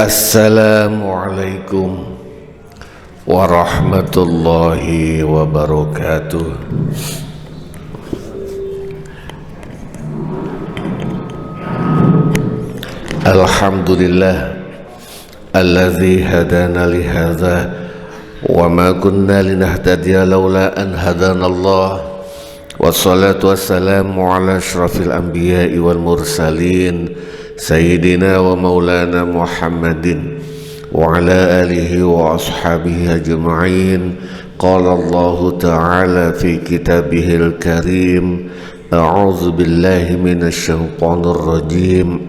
Assalamualaikum warahmatullahi wabarakatuh. Alhamdulillah alladzi hadana li hadza wa ma kunna linahtadiya laula an hadana Allah. Wassalatu wassalamu ala asyrafil anbiya'i wal mursalin Sayyidina wa maulana Muhammadin wa ala alihi wa ashabihi ajma'in. Qala Allah ta'ala fi kitabihil karim, a'udzu billahi minasy syaithanir rajim.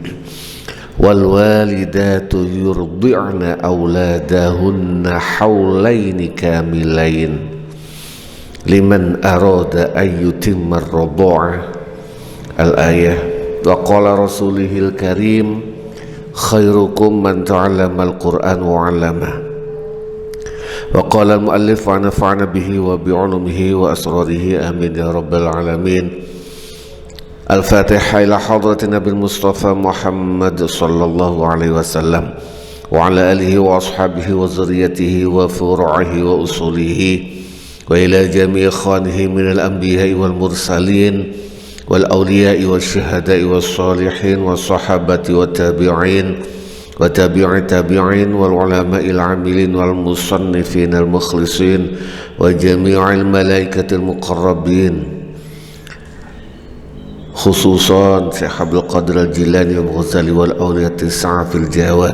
Wal walidatu yurdi'na auladahunna haulaini kamilain liman arada ayyutimma ar-radha'ah. Al-ayah. Wa qala rasulihil karim, khairukum man ta'allama al-Qur'an wa 'allama. Wa qala al-muallif wa nafa'ana bihi wa bi'ulumihi wa asrarihi amin ya rabbal alamin. Al-Fatihah ila hadratin Nabil Mustafa Muhammad sallallahu alaihi wasallam wa ala alihi wa ashabihi wa zurriyatihi wa furu'ihi wa usulihi wa ila jami'i ikhwanihi minal anbiya'i wal mursalin wal awliya'i wal syuhada'i wal salihin wal sahabati wal tabi'in wa tabi'i tabi'in wal ulama'il amilin wal musannifin al mukhlisin wa jami'il malaikatil muqarrabin, khususan Syekh Abdul Qadir al-Jilani wal Ghazali wal awliyati sa'afil Jawa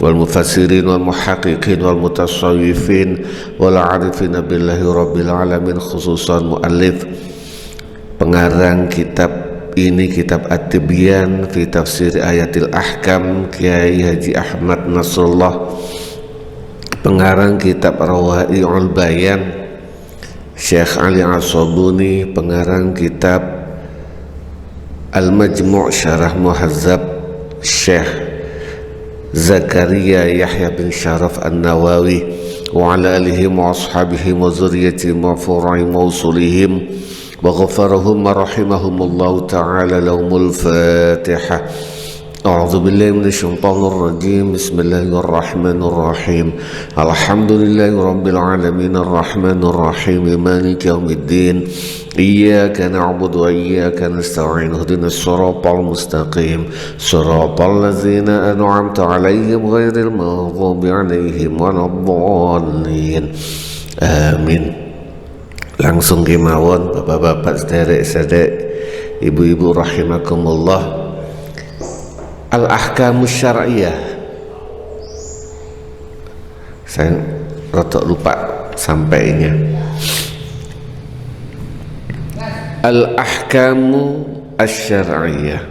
wal mufassirin wal muhaqqiqin wal mutasawwifin wal arifin billahi rabbil alamin, khususan muallif pengarang kitab ini, kitab At-Tibyan fi Tafsir Ayatil Ahkam, Kiai Haji Ahmad Nasrullah, pengarang kitab Rawai'ul Bayan Syekh Ali As-Sabuni, pengarang kitab Al-Majmu' Syarah Muhazzab Syekh Zakaria Yahya bin Syaraf An-Nawawi wa ala alihi wa ashabihi wa zurriyatihim wa furu'i mausulihim wa ghafarahum wa rahimahumullahu ta'ala. Lahumul Fatihah. A'udzu billahi minasy syaithanir rajim. Bismillahirrahmanirrahim. Alhamdulillahi rabbil alamin arrahmanir rahim maliki yaumiddin. Iyyaka na'budu wa iyyaka nasta'in. Ihdinas siratal mustaqim. Siratal ladzina an'amta 'alaihim ghairil maghdubi 'alaihim waladdallin. Amin. Langsung kemawon bapak-bapak, sederek-sederek, ibu-ibu rahimakumullah. Al-ahkamus syar'iyah. Saya rotok lupa sampainya. Al-ahkamu asy-syar'iyah,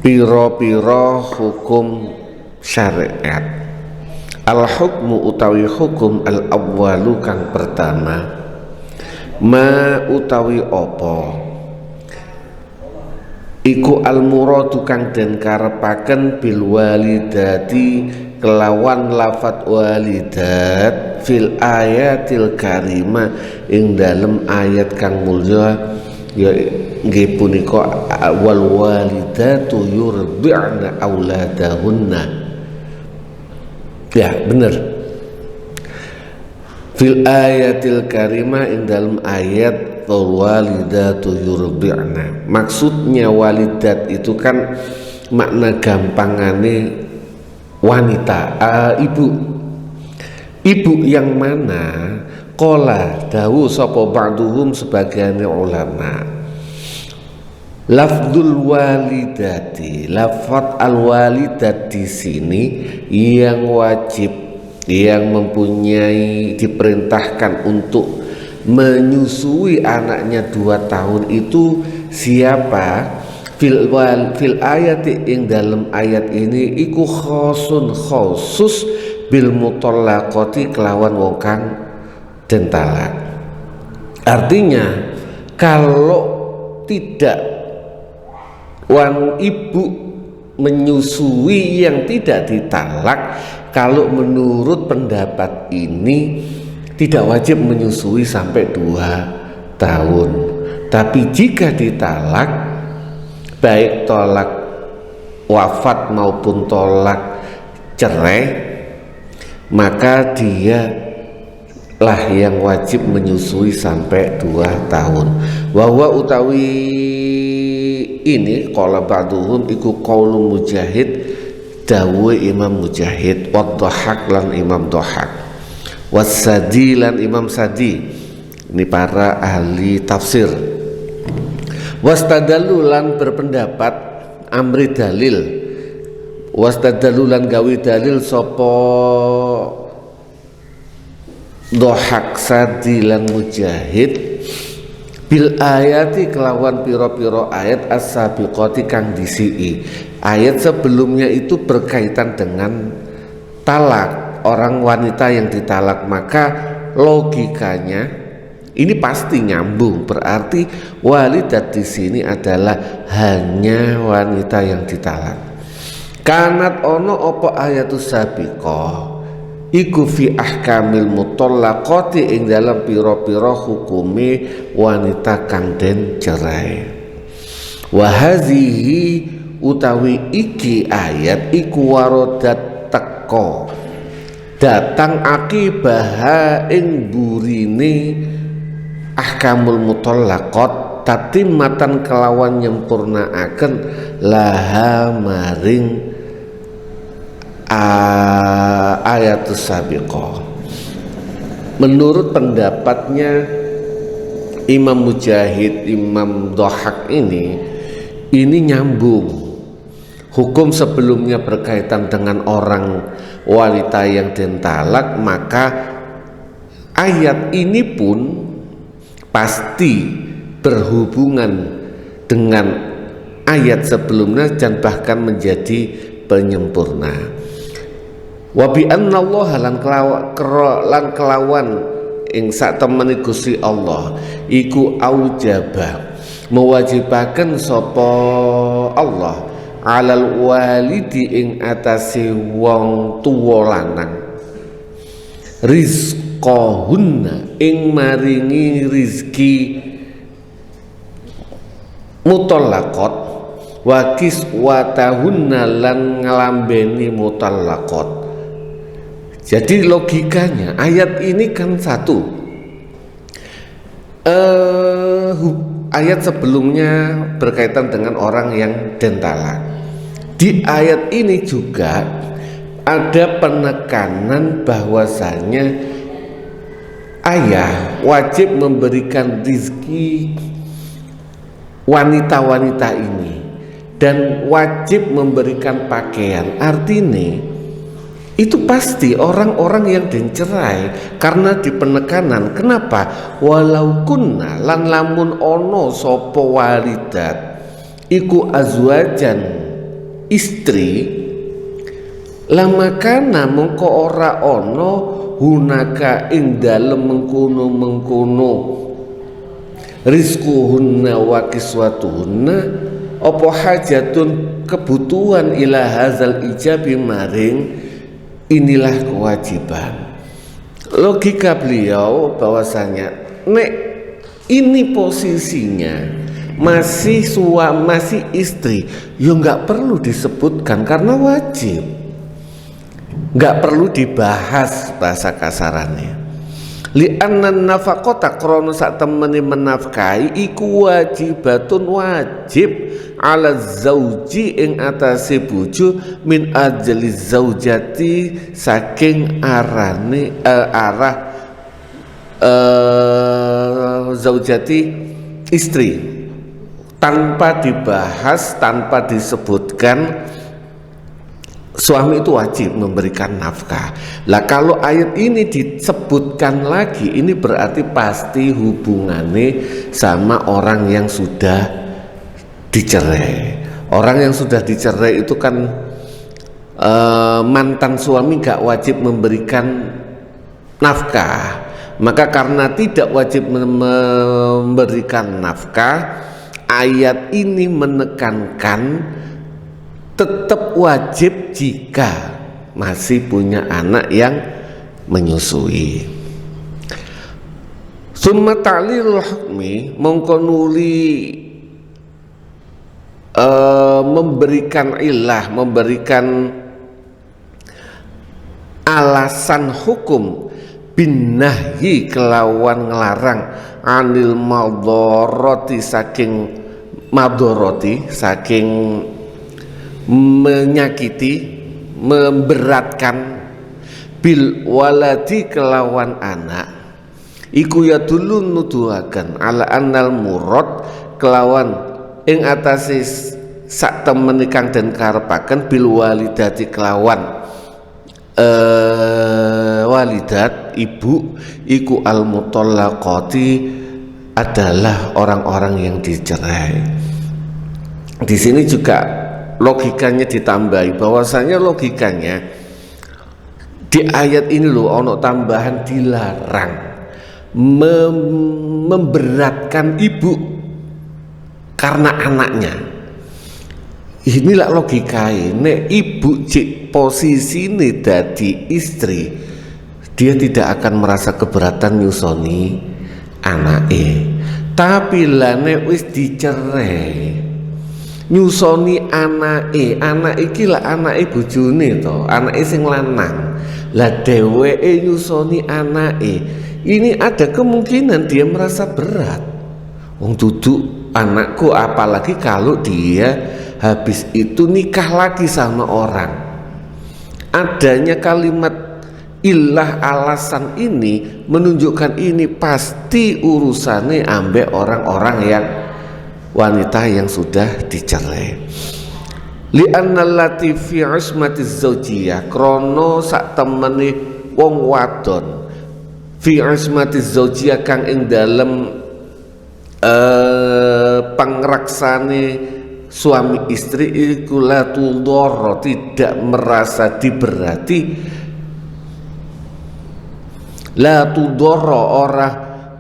piro-piro hukum syariat. Al-hukmu utawi hukum al-awwalu kang pertama, ma utawi opo iku al-muradu kang den karepaken bil walidati kelawan lafat walidat fil ayatil karimah ing dalem ayat kang mulya ya nggih punika wal walidatu yurdi'na auladahunna. Ya bener, fil ayatil karimah ing dalam ayat walidatu yurdi'na. Maksudnya walidat itu kan makna gampangane wanita, ibu yang mana qala dawu sapa ba'duhum sebagian ulama, lafdzul walidati, lafaz al-walidat di sini yang wajib, yang mempunyai diperintahkan untuk menyusui anaknya 2 tahun itu siapa? Fil ayati ing dalam ayat ini iku khusus bil mutallaqati kelawan wong kang den talak. Artinya kalau tidak ibu menyusui yang tidak ditalak, kalau menurut pendapat ini tidak wajib menyusui sampai 2 tahun. Tapi jika ditalak, baik tolak wafat maupun tolak cerai, maka dia lah yang wajib menyusui sampai 2 tahun. Wahwa utawi ini qala ba'duhum iku qaulu Mujahid, dawe Imam Mujahid, wa Dhahak lan Imam Dhahak, was-Sadi lan Imam Sadi. Ini para ahli tafsir. Wastadalu lan berpendapat amri dalil, wastadalu lan gawe dalil sapa Dhahak, Sadi lan Mujahid bil ayati kelawan piro-piro ayat as-sabiqati kang disii. Ayat sebelumnya itu berkaitan dengan talak, orang wanita yang ditalak, maka logikanya ini pasti nyambung, berarti walidat di sini adalah hanya wanita yang ditalak. Kanat ono opo ayatus sabiqah iku fi ahkamil mutallaqati ing dalam piro-piro hukumi wanita kang den cerai. Wa hazihi utawi iki ayat iku warodat teko datang akibaha ing burine ahkamul mutallaqat tatimatan kelawan nyempurnaaken laha maring ayatus sabiqah. Menurut pendapatnya Imam Mujahid, Imam Dhahak ini nyambung. Hukum sebelumnya berkaitan dengan orang wanita yang den talak, maka ayat ini pun pasti berhubungan dengan ayat sebelumnya dan bahkan menjadi penyempurna. Wa bi anna Allah lan kelawan ing sak temene Gusti Allah iku aujaba mewajibaken sapa Allah alal walidi ing atase wong tuwa lanang rizqahunna ing maringi rizki mutallaqat wa kiswatahunna lan nglambeni mutallaqat. Jadi logikanya ayat ini kan satu, ayat sebelumnya berkaitan dengan orang yang den talak. Di ayat ini juga ada penekanan bahwasanya ayah wajib memberikan rizki wanita-wanita ini dan wajib memberikan pakaian. Artinya itu pasti orang-orang yang dicerai karena di penekanan. Kenapa? Walau kunna lan lamun ono sopo walidat iku azwajan istri lama kana mengko ora ono hunaka ing dalem mengkono rizquhunna wa kiswatuhunna apa hajatun kebutuhan ila hazal ijabi maring inilah kewajiban. Logika beliau bahwasanya nek ini posisinya masih istri, ya nggak perlu disebutkan karena wajib, nggak perlu dibahas bahasa kasarannya. Li'anna nafaqata krono sak temene menafkahi iku wajibatun wajib ala zauji ing atase bojo min ajli zaujati saking arane arah zaujati istri, tanpa dibahas, tanpa disebutkan suami itu wajib memberikan nafkah. Lah kalau ayat ini disebutkan lagi, ini berarti pasti hubungannya sama orang yang sudah dicerai. Orang yang sudah dicerai itu kan mantan suami gak wajib memberikan nafkah. Maka karena tidak wajib memberikan nafkah, ayat ini menekankan tetap wajib jika masih punya anak yang menyusui. Summa ta'lilul hukmi mongko nuli memberikan ilah, memberikan alasan hukum bin nahyi kelawan ngelarang anil madharati saking madharati, saking menyakiti, memberatkan bil waladi kelawan anak iku ya dulu nuduhaken ala annal murad kelawan ing atase sak temen kang den karepaken bil walidati kelawan walidat ibu iku al mutallaqati adalah orang-orang yang dicerai. Di sini juga logikanya ditambahi, bahwasanya logikanya di ayat ini loh ono tambahan dilarang memberatkan ibu karena anaknya. Inilah logika ini. Ibu cik posisi ini dadi istri, dia tidak akan merasa keberatan nyusoni anake. Tapi lane wis dicerai nyusoni anake, anak iki lah anake bojone to, anake sing lanang. Lah dheweke nyusoni anake, ini ada kemungkinan dia merasa berat. Wong duduk anakku, apalagi kalau dia habis itu nikah lagi sama orang. Adanya kalimat ilah alasan ini menunjukkan ini pasti urusannya ambek orang-orang yang wanita yang sudah dicerai. Li'anna allati fi ismati zaujiyah, krono sak temene wong wadon fi ismati zaujiyah kang ing dalem pangraksane suami istri iku la tudoro, tidak merasa diberati, la tudoro ora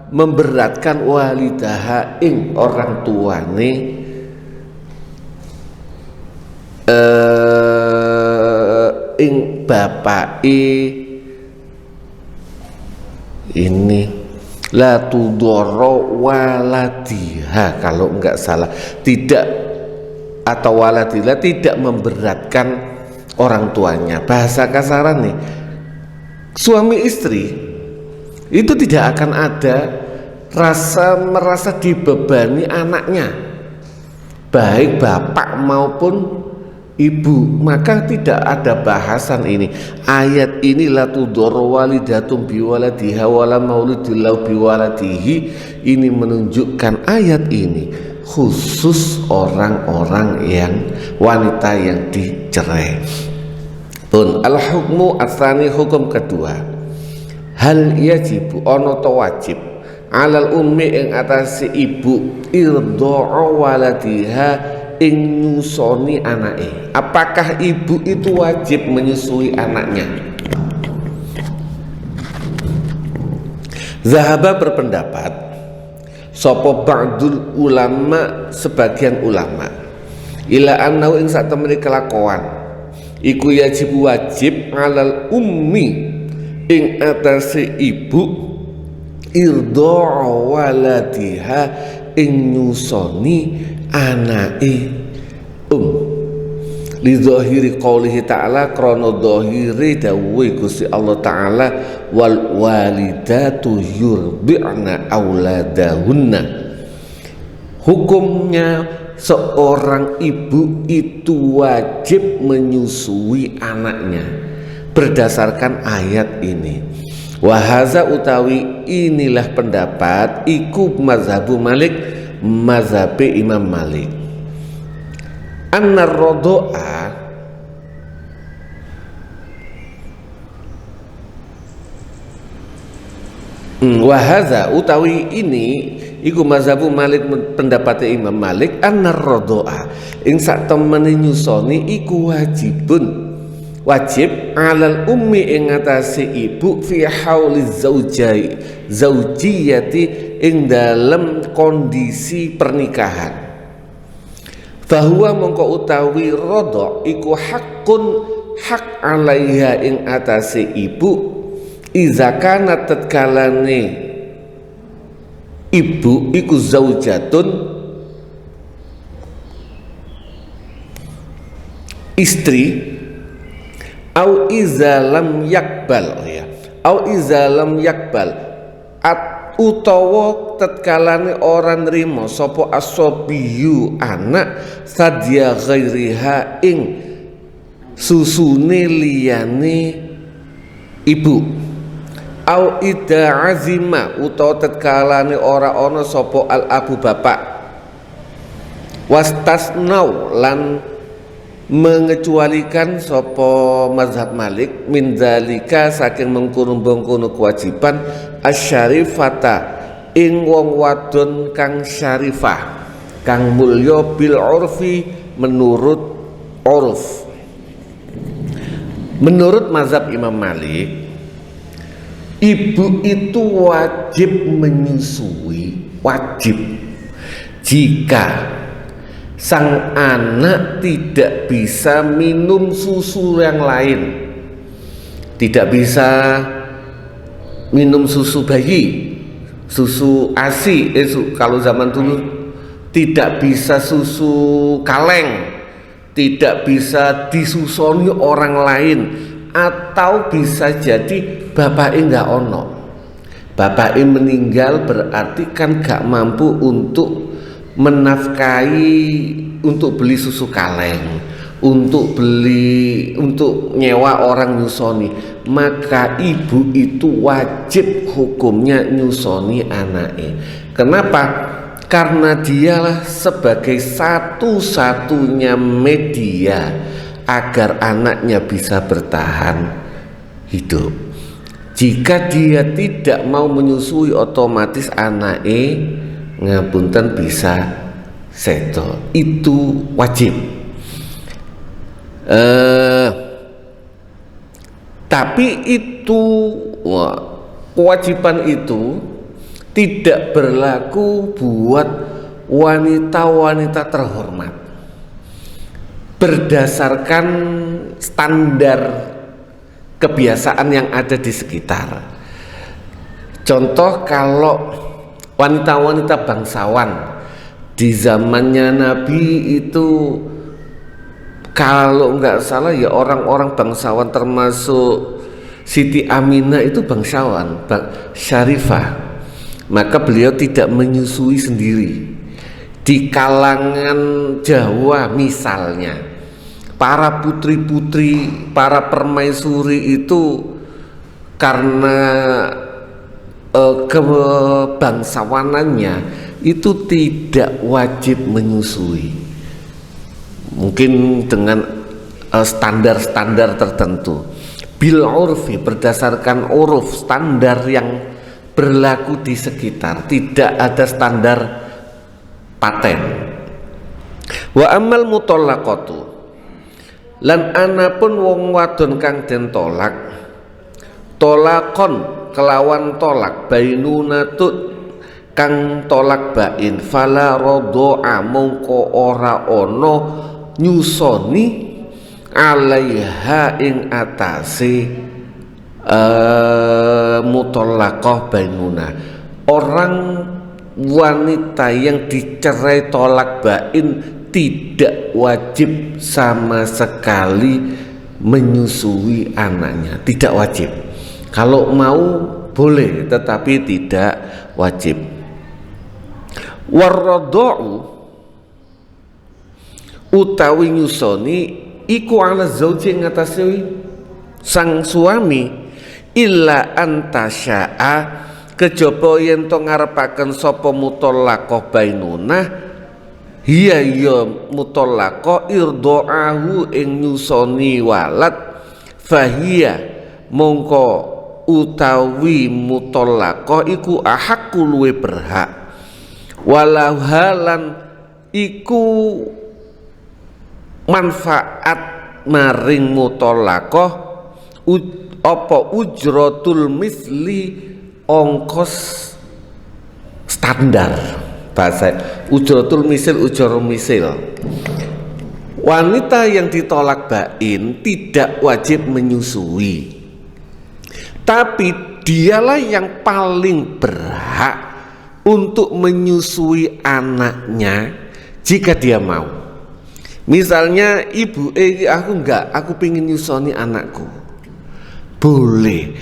memberatkan walidaha ing orang tuane ing bapake ini la tudoro waladiha kalau enggak salah, tidak atau waladilah tidak memberatkan orang tuanya. Bahasa kasaran nih, suami istri itu tidak akan ada merasa dibebani anaknya, baik bapak maupun ibu. Maka tidak ada bahasan ini. Ayat ini la tudoro walidatum biwaladiha wala mauludillahu biwaladihi, ini menunjukkan ayat ini khusus orang-orang yang wanita yang dicerai. Pun al hukmu atsani, hukum kedua, hal yajibu ono to wajib alal ummi ing atase ibu irdha'a waladiha ing nyusoni anake. Apakah ibu itu wajib menyusui anaknya? Zahaba berpendapat sapa ba'dul ulama, sebagian ulama, ila annahu ing sak temene kelakuan iku wajib alal ummi ing atase ibu irdha'a waladiha ing nyusoni anake li zahiri qaulihi ta'ala, krana zahiri dawuh Gusti Allah Ta'ala, wal walidatu yurdi'na auladahunna. Hukumnya seorang ibu itu wajib menyusui anaknya berdasarkan ayat ini. Wahaza utawi inilah pendapat iku mazhabu Malik, mazhabe Imam Malik. Annar rodoa wahaza utawi ini iku mazhabu Malik, pendapatnya Imam Malik, annar rodoa ing sak temene nyusoni iku wajib alal ummi ing atase ibu fi hauli zaujiyati ing dalam kondisi pernikahan. Bahwa mongko utawi rodok iku hakun hak alaiha ing atase ibu iza kana tatkalane ibu iku zaujatun istri, au iza lam yakbal, au iza lam yakbal, utawa tetkalane ora nrimo sapa asobiyu anak sadya ghairiha ing susune liyane ibu, au ida azima utawa tetkalane ora ana sapa al abu bapak, wastasnau lan mengecualikan sapa mazhab Malik min zalika saking mengkono-mengkono kewajiban asyarifata ing wong wadon kang syarifah kang mulya bil urfi menurut uruf. Menurut mazhab Imam Malik, ibu itu wajib menyusui, wajib jika sang anak tidak bisa minum susu yang lain, tidak bisa minum susu bayi, susu ASI, kalau zaman dulu tidak bisa susu kaleng, tidak bisa disusoni orang lain, atau bisa jadi bapaknya nggak ono, bapaknya meninggal berarti kan gak mampu untuk menafkahi, untuk beli susu kaleng, untuk nyewa orang nyusoni, maka ibu itu wajib hukumnya nyusoni anaknya. Kenapa? Karena dialah sebagai satu-satunya media agar anaknya bisa bertahan hidup. Jika dia tidak mau menyusui, otomatis anaknya ngapunten bisa sedo, itu wajib. Tapi itu kewajiban itu tidak berlaku buat wanita-wanita terhormat berdasarkan standar kebiasaan yang ada di sekitar. Contoh, kalau wanita-wanita bangsawan di zamannya Nabi itu, kalau nggak salah ya orang-orang bangsawan termasuk Siti Aminah itu bangsawan, syarifah, maka beliau tidak menyusui sendiri. Di kalangan Jawa misalnya, para putri-putri, para permaisuri itu karena kebangsawanannya itu tidak wajib menyusui, mungkin dengan standar-standar tertentu, bil urfi, berdasarkan uruf, standar yang berlaku di sekitar, tidak ada standar paten. Wa amal mutallaqatu, lan anapun wong wadon kang den tolak, tolakon kelawan tolak, bainunatut kang tolak bain, fala rodoa mongko ora ono nyusoni alaiha ing atase mutallaqah bainuna. Orang wanita yang dicerai tolak bain tidak wajib sama sekali menyusui anaknya, tidak wajib. Kalau mau boleh, tetapi tidak wajib. Warradau utawi nyusoni iku ala zauji ngatasi sang suami, illa antasya'a kejaba yen to ngarepaken sapa mutallaqah bainunah, hiya ya mutallaqah irdaahu ing nyusoni walad, fahiya mongko utawi mutallaqah iku ahakku luwe berhak, walau halan iku manfaat maring mutallaqah apa ujratul misli, ongkos standar, bahasa ujratul misil, ujur misil. Wanita yang ditolak bain tidak wajib menyusui, tapi dialah yang paling berhak untuk menyusui anaknya jika dia mau. Misalnya ibu aku pingin nyusoni anakku, boleh,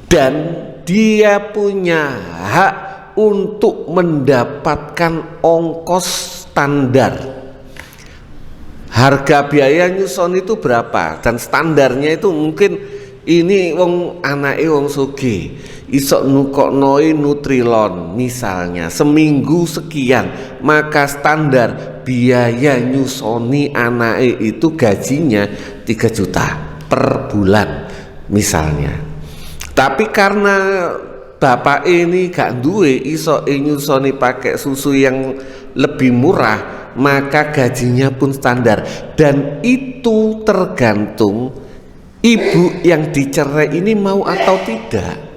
dan dia punya hak untuk mendapatkan ongkos standar. Harga biaya nyuson itu berapa, dan standarnya itu mungkin ini wong anake wong sugih iso nukoknoi Nutrilon misalnya seminggu sekian, maka standar biaya nyusoni anake itu gajinya 3 juta per bulan misalnya. Tapi karena bapak ini gak duwe iso nyusoni pakai susu yang lebih murah, maka gajinya pun standar, dan itu tergantung ibu yang dicerai ini mau atau tidak.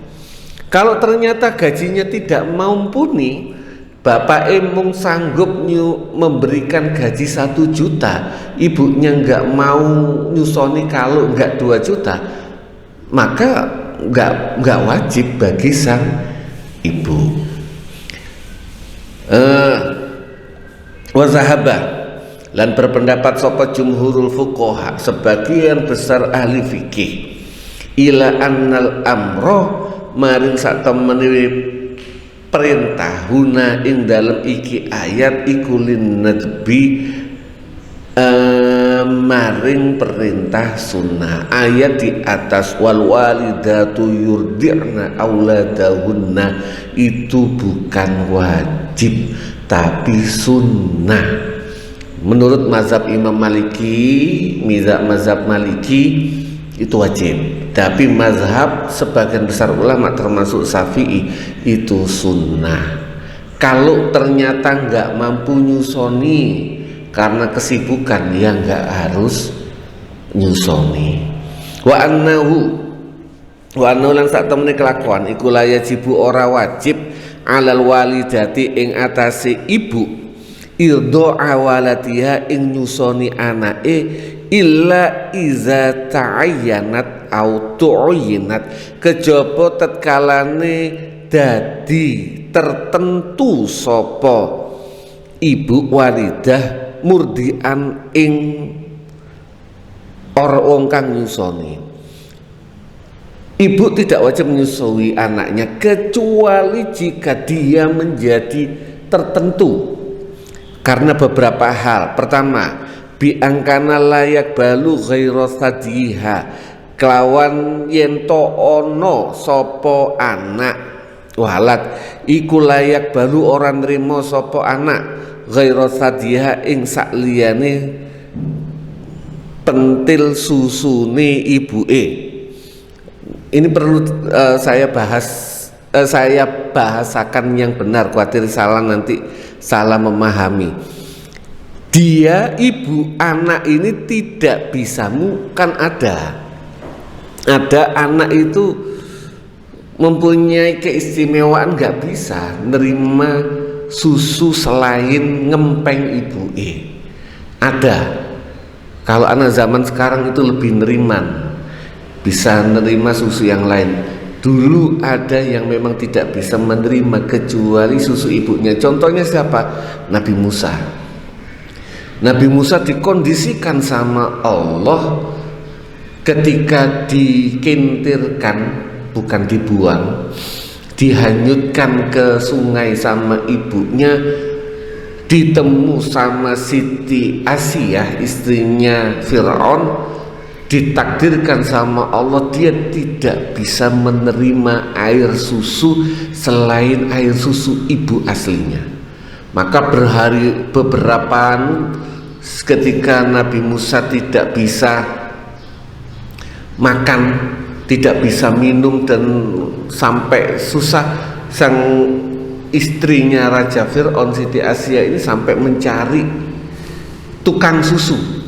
Kalau ternyata gajinya tidak mumpuni, bapak emung sanggup memberikan gaji 1 juta, ibunya nggak mau nyusoni kalau nggak 2 juta, maka nggak wajib bagi sang ibu. Wazahabah lan berpendapat sapa jumhurul fuqaha, sebagian besar ahli fikih, ila annal amro maring sak temene perintah huna ing dalem iki ayat iku lin nadbi maring perintah sunnah. Ayat di atas wal walidatu yurdi'na auladahunna itu bukan wajib tapi sunnah. Menurut mazhab Imam Maliki, mazhab Maliki itu wajib, tapi mazhab sebagian besar ulama termasuk Syafi'i itu sunnah. Kalau ternyata nggak mampu nyusoni karena kesibukan, ya nggak harus nyusoni. Wa annahu lan sak temene kelakuan iku la yajibu ora wajib alal walidati ing atase ibu irdo awalatiha ing nyusoni anake illa iza ta'ayyanat au tu'yinat, kejaba tetkalane dadi tertentu sapa ibu walidah murdian ing wong kang nyusoni. Ibu tidak wajib menyusui anaknya kecuali jika dia menjadi tertentu karena beberapa hal. Pertama, biangkana layak balu ghairu sadiha, kelawan yento ono sopo anak walad iku layak balu orang nrimo sopo anak ghairu sadiha ing sakliyane pentil susune ibuke. Ini perlu saya bahasakan yang benar, khawatir salah nanti salah memahami. Dia ibu anak ini tidak bisa, kan ada anak itu mempunyai keistimewaan nggak bisa nerima susu selain ngempeng ibuke. Ada. Kalau anak zaman sekarang itu lebih neriman, bisa menerima susu yang lain. Dulu ada yang memang tidak bisa menerima kecuali susu ibunya. Contohnya siapa? Nabi Musa. Nabi Musa dikondisikan sama Allah ketika dikintirkan, bukan dibuang, dihanyutkan ke sungai sama ibunya, ditemu sama Siti Asiyah istrinya Fir'aun, ditakdirkan sama Allah dia tidak bisa menerima air susu selain air susu ibu aslinya. Maka beberapa ketika Nabi Musa tidak bisa makan, tidak bisa minum, dan sampai susah, sang istrinya Raja Fir'aun Siti Asiyah ini sampai mencari tukang susu.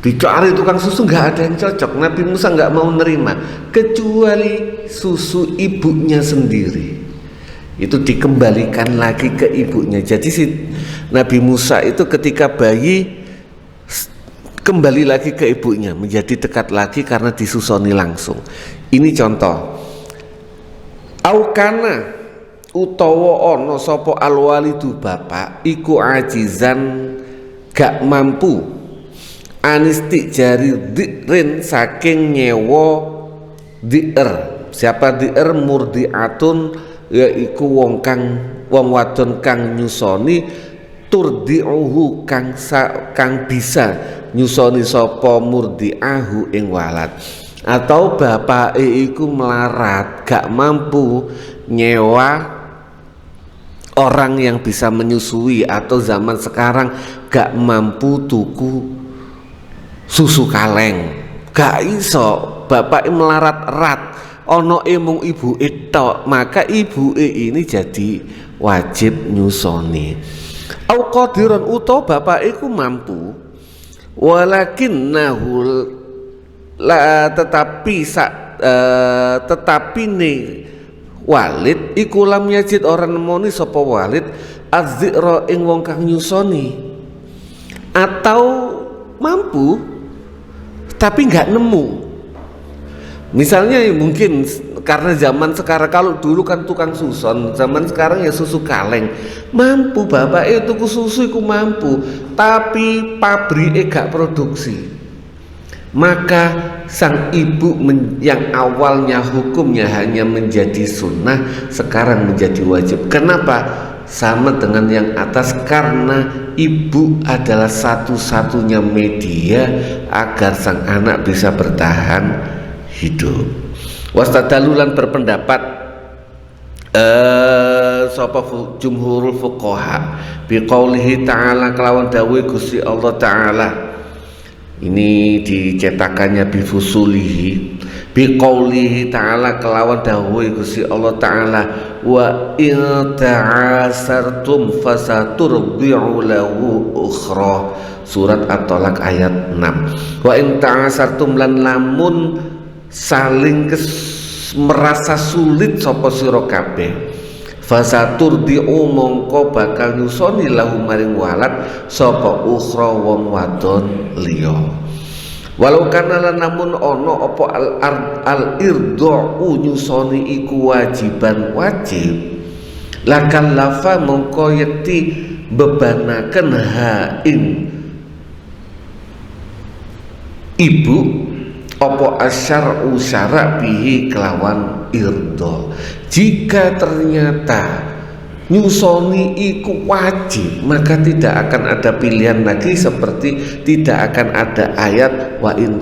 Dicari tukang susu nggak ada yang cocok. Nabi Musa nggak mau nerima kecuali susu ibunya sendiri. Itu dikembalikan lagi ke ibunya. Jadi si Nabi Musa itu ketika bayi kembali lagi ke ibunya, menjadi dekat lagi karena disusoni langsung. Ini contoh. Aukana utawa ana sapa alwalidu bapak iku ajizan gak mampu anisti jari di'rin saking nyewa di'er. Siapa di'er? Murdi'atun, yaiku wong wadon kang nyusoni, turdi'uhu kang bisa nyusoni sapa murdi'ahu ing walad. Atau bapake iku melarat, gak mampu nyewa orang yang bisa menyusui, atau zaman sekarang gak mampu tuku susu kaleng, gak iso, bapake melarat-rat, ono mung ibu tok, maka ibu ini jadi wajib nyusoni. Au qadiran, utawa bapak iku mampu, walakinnahu la, tetapi nih walid iku lam yajid, orang nemoni sapa walid azzira ing wong kang nyusoni. Atau mampu tapi nggak nemu. Misalnya mungkin karena zaman sekarang, kalau dulu kan tukang suson, zaman sekarang ya susu kaleng. Mampu bapak tuku susu iku mampu, tapi pabrike gak produksi. Maka sang ibu yang awalnya hukumnya hanya menjadi sunnah, sekarang menjadi wajib. Kenapa? Sama dengan yang atas, karena ibu adalah satu-satunya media agar sang anak bisa bertahan hidup. Wastadalulan berpendapat sapa jumhurul fuqaha biqaulihi ta'ala, kelawan dawuh Gusti Allah Ta'ala. Ini dicetakannya bifusulihi, biqaulihi ta'ala, kelawan dawuh Gusti Allah Ta'ala, wa in ta'asartum fasaturdi'u lahu ukhra. Surat At-Tolak ayat 6. Wa in ta'asartum, lan lamun saling merasa sulit sapa sira kabeh, fasaturdi'u, mongko bakal nyusoni lahu maring walad sapa ukhra wong wadon liya. Walau kana lan namun ono apa al irda'u, nyusoni iku wajiban wajib, lakal lafa, mongko yekti bebanaken ha ing ibu apa asyar'u syara' bihi kelawan irdo. Jika ternyata nyusoni iku wajib, maka tidak akan ada pilihan lagi, seperti tidak akan ada ayat wa in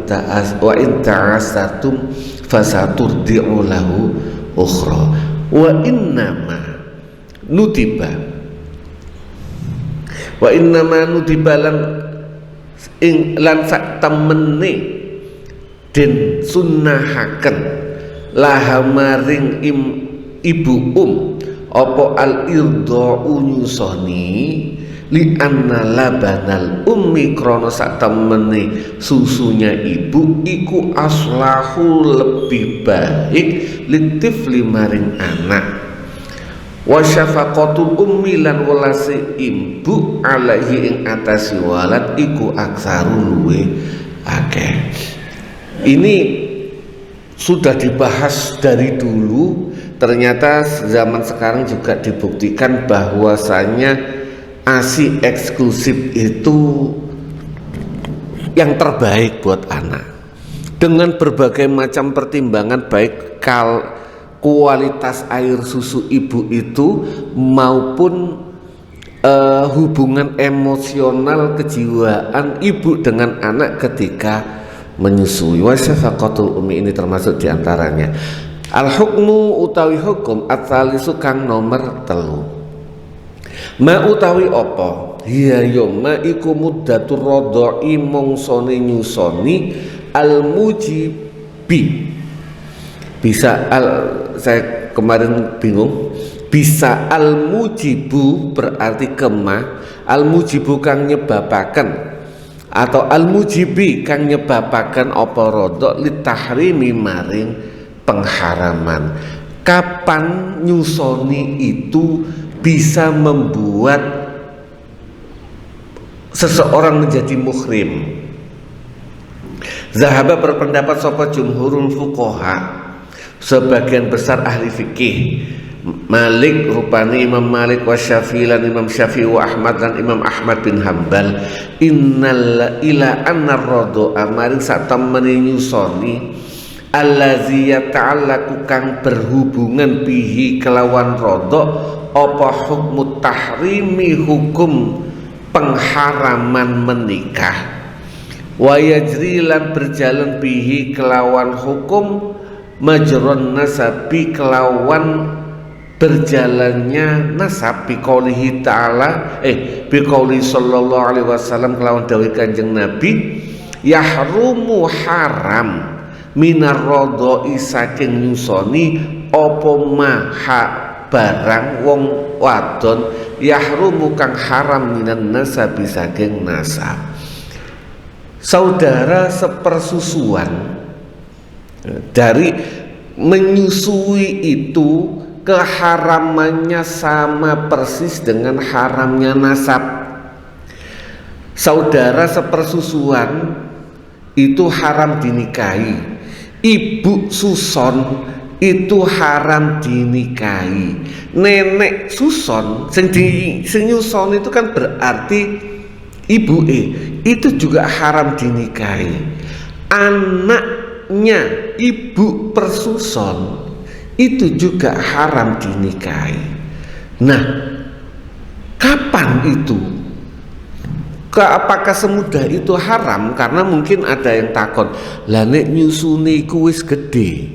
ta'asatum fasaturdi'u lahu ukhra. Wa innama nudiba lan sak temene den sunnahaken laha maring ibu apa al irda'u, nyusoni, li anna labanal ummi, krana sak temene susunya ibu iku aslahu, lebih baik, litifli maring anak, wa syafaqatul ummi, lan welase ibu alaihi ing atasi walad iku aksaru luwe akeh. Ini sudah dibahas dari dulu, ternyata zaman sekarang juga dibuktikan bahwasanya ASI eksklusif itu yang terbaik buat anak, dengan berbagai macam pertimbangan, baik kualitas air susu ibu itu maupun hubungan emosional kejiwaan ibu dengan anak ketika menyusui. Wa syafaqatul ummi, ini termasuk diantaranya. Al hukmu utawi hukum at-tsalisu kang nomor 3. Ma utawi apa? Hiya ma iku muddatur radha'i, mongsone nyusoni, al mujibi. Bisa saya kemarin bingung. Bisa al mujibu berarti kemah, al mujibu kang nyebabaken, atau al-mujibi kang nyebabaken apa rodok litahrimi maring pengharaman. Kapan nyusoni itu bisa membuat seseorang menjadi muhrim? Zahaba berpendapat sapa jumhurul fuqaha, sebagian besar ahli fikih, Malik rupani Imam Malik wa Syafi'i lan Imam Syafi'i wa Ahmad lan Imam Ahmad bin Hambal innal ila anna radha amaring sak temene nyusoni allazi yata'allaqu kang berhubungan bihi kelawan radha apa hukmu tahrimi hukum pengharaman menikah wa yajri lan berjalan bihi kelawan hukum majron nasabi kelawan berjalannya nasab biqaulihi ta'ala biqauli sallallahu alaihi wasallam kelawan dawuh Kanjeng Nabi yahrumu haram minar radha'i saking nyusoni apa maha barang wong wadon yahrumu kang haram minan nasabi saking nasab. Saudara sepersusuan dari menyusui itu keharamannya sama persis dengan haramnya nasab. Saudara sepersusuan itu haram dinikahi, ibu suson itu haram dinikahi, nenek suson sing nyuson itu kan berarti ibu itu juga haram dinikahi, anaknya ibu persuson itu juga haram dinikahi. Nah, kapan itu? Apakah semudah itu haram? Karena mungkin ada yang takon, lah nek nyusuni iku wis gede.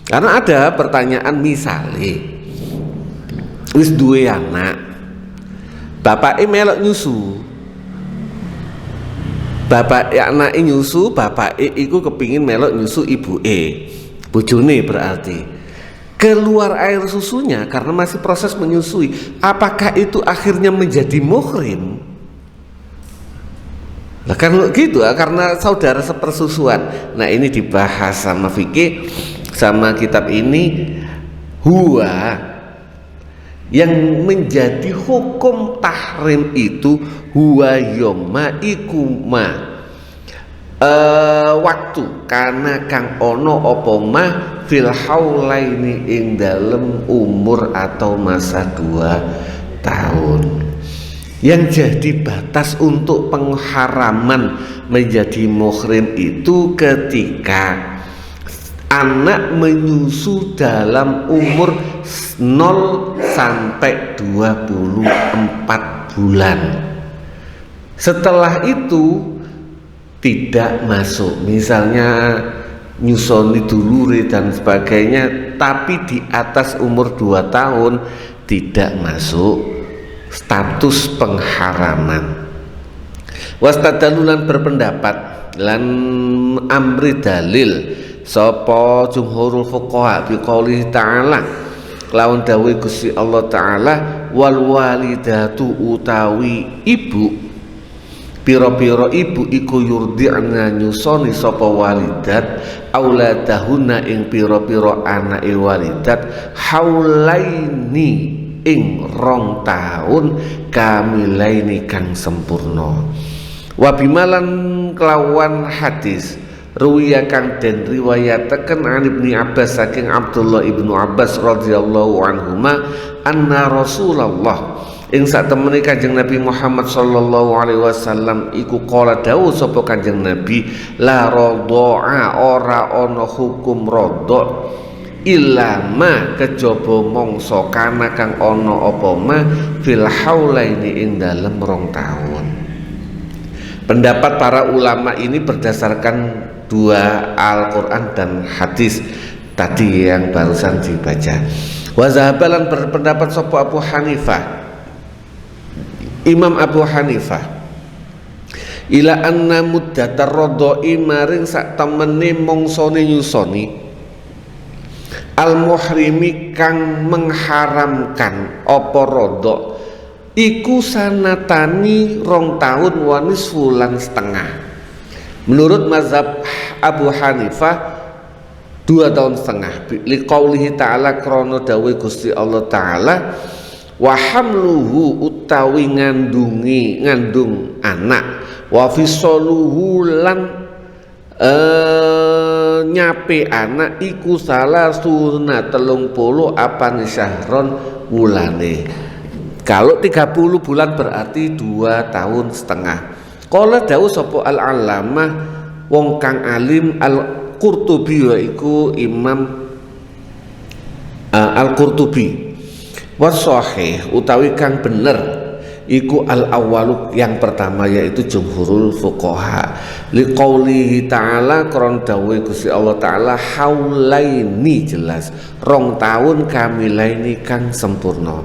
Karena ada pertanyaan misalnya wis duwe anak, bapake melok nyusu, bapak anake nyusu, bapake iku kepingin melok nyusu ibuke, bojone berarti keluar air susunya karena masih proses menyusui, apakah itu akhirnya menjadi muhrim? Nah kan gitu, karena saudara sepersusuan. Nah ini dibahas sama fikih, sama kitab ini. Huwa yang menjadi hukum tahrim itu huwa yoma ikuma waktu karena kang ono opoma fil haulaini ing dalem umur atau masa 2 tahun. Yang jadi batas untuk pengharaman menjadi muhrim itu ketika anak menyusu dalam umur 0 sampai 24 bulan. Setelah itu tidak masuk, misalnya nyusoni dulure dan sebagainya, tapi di atas umur 2 tahun tidak masuk status pengharaman. Wastadalulan berpendapat lan amri dalil sapa jumhurul fuqaha biqauli ta'ala lawan dawuh Gusti Allah taala wal walidatu utawi ibu pira-pira ibu iku yurdi'na nyusoni sapa walidat auladahuna ing pira-pira anake walidat haulaini ing 2 tahun kamilaini kang sempurna. Wa bimalan kelawan hadis ruwiya kang den riwayataken an Ibnu Abbas saking Abdullah Ibnu Abbas radhiyallahu anhuma anna Rasulullah ing sak temene Kanjeng Nabi Muhammad sallallahu alaihi wasallam iku qala dawuh sapa Kanjeng Nabi la radha'a ora ana hukum radha illa ma kejaba mangsa kana kang ana apa ma fil haulaini ing dalem 2 tahun. Pendapat para ulama ini berdasarkan 2 Al-Quran dan hadis tadi yang barusan dibaca. Wa zahabalan berpendapat sapa Abu Hanifah, Imam Abu Hanifah, ila anna muddatar radha'i maring sak temene mongsone nyusoni al muhrimi kang mengharamkan apa radha iku sanatani 2 tahun wa nisfulan setengah. Menurut mazhab Abu Hanifah 2 tahun setengah liqaulihi ta'ala krana dawuh Gusti Allah taala wa hamluhu utawi ngandung anak wa fisaluhu lan nyape anak iku salah sunat 30 apane syahron wulane. Kalau 30 bulan berarti 2 tahun setengah. Qala dawuh sapa al-allamah wong kang alim al-Qurtubi yaiku Imam al-Qurtubi. Wasahih utawi kang bener iku al-awwalu yang pertama yaitu jumhurul fuqaha liqaulihi ta'ala kron dawuh Gusti Allah taala haulaini jelas 2 tahun kamilaini kang sempurna.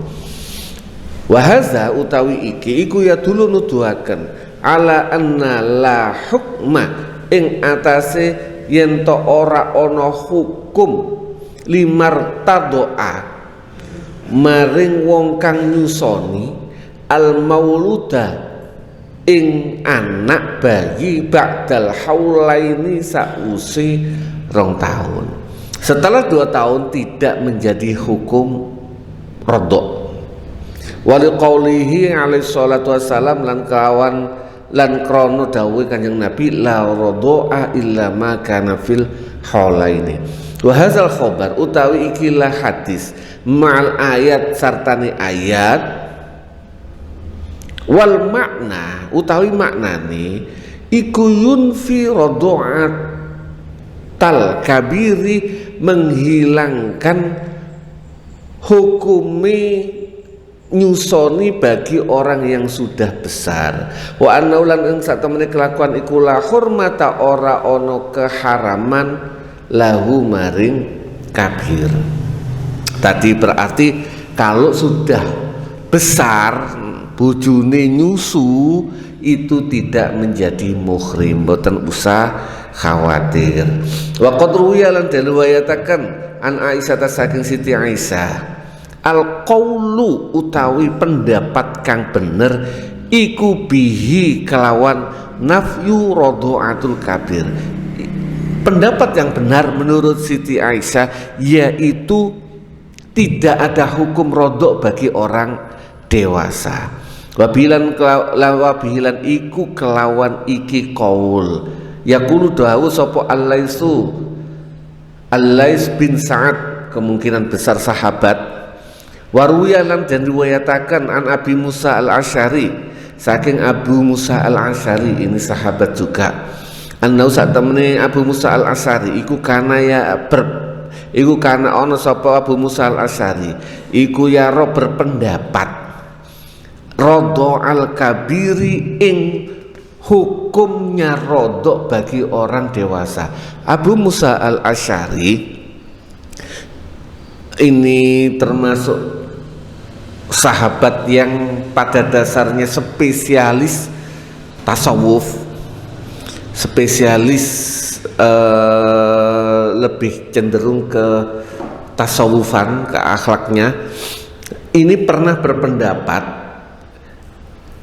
Wa hadza utawi iki iku ya dulu nuduhaken ala anna la hukma ing atase yen to ora ana hukum limartadoa maring wong kang nyusoni al mauluda ing anak bayi ba'dal haulaini sausi 2 tahun. Setelah 2 tahun tidak menjadi hukum rodok. Wali qaulihi alaihi salatu wassalam lan kawan lan krono dawuh Kanjeng Nabi la rodoa illa ma kana fil haulaini. Wa hadzal khabar utawi ikilah hadis ma'al ayat sartane ayat wal makna utawi maknane iku yunfi rodoat tal kabiri menghilangkan hukumi nyusoni bagi orang yang sudah besar. Wa annaulan ing satemene kelakuan iku la hurmata ora ono keharaman lahu maring kabir. Tadi berarti kalau sudah besar bojone nyusu itu tidak menjadi muhrim, mboten usah khawatir. Wa qad ruwiya lan riwayataken an Aisyah saking Siti Aisyah al qaulu utawi pendapat kang bener iku bihi kelawan nafyu radhaatul kabir. Pendapat yang benar menurut Siti Aisyah yaitu tidak ada hukum rodok bagi orang dewasa. Wabilan iku kelawan iki qaul yaqulu dawuh sapa Al-Lais bin Sa'ad kemungkinan besar sahabat waruyalan dan riwayatakan an Abi Musa al-Asy'ari saking Abu Musa al-Asy'ari ini sahabat juga annau satemene Abu Musa al-Asy'ari iku kana ana sapa Abu Musa al-Asy'ari iku yaro berpendapat rodok al-kabiri ing hukumnya rodok bagi orang dewasa. Abu Musa al-Asy'ari ini termasuk sahabat yang pada dasarnya spesialis tasawuf, spesialis lebih cenderung ke tasawufan, ke akhlaknya. Ini pernah berpendapat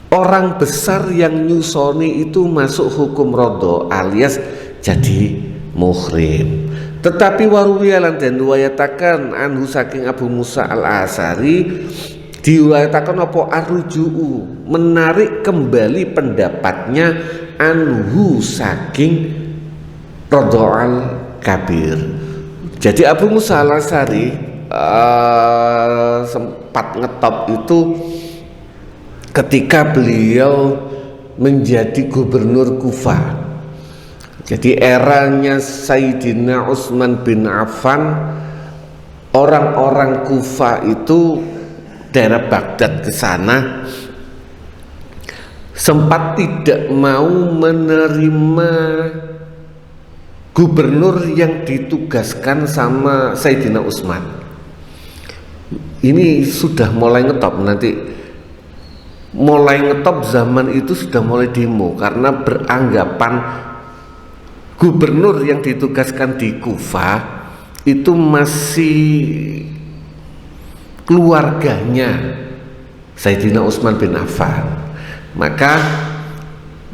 orang besar yang nyusoni itu masuk hukum rodo alias jadi muhrim. Tetapi waruwiyalan dan diwayatakan anhu saking Abu Musa al-Asy'ari diwayatakan apa arruju'u menarik kembali pendapatnya anhu saking rodo al-kabir. Jadi Abu Musa al-Asy'ari sempat ngetop itu ketika beliau menjadi gubernur Kufah. Jadi eranya Sayyidina Utsman bin Affan, orang-orang Kufah itu daerah Baghdad ke sana sempat tidak mau menerima gubernur yang ditugaskan sama Sayyidina Utsman. Ini sudah mulai ngetop nanti. Mulai ngetop zaman itu sudah mulai demo karena beranggapan gubernur yang ditugaskan di Kufah itu masih keluarganya Sayyidina Utsman bin Affan. Maka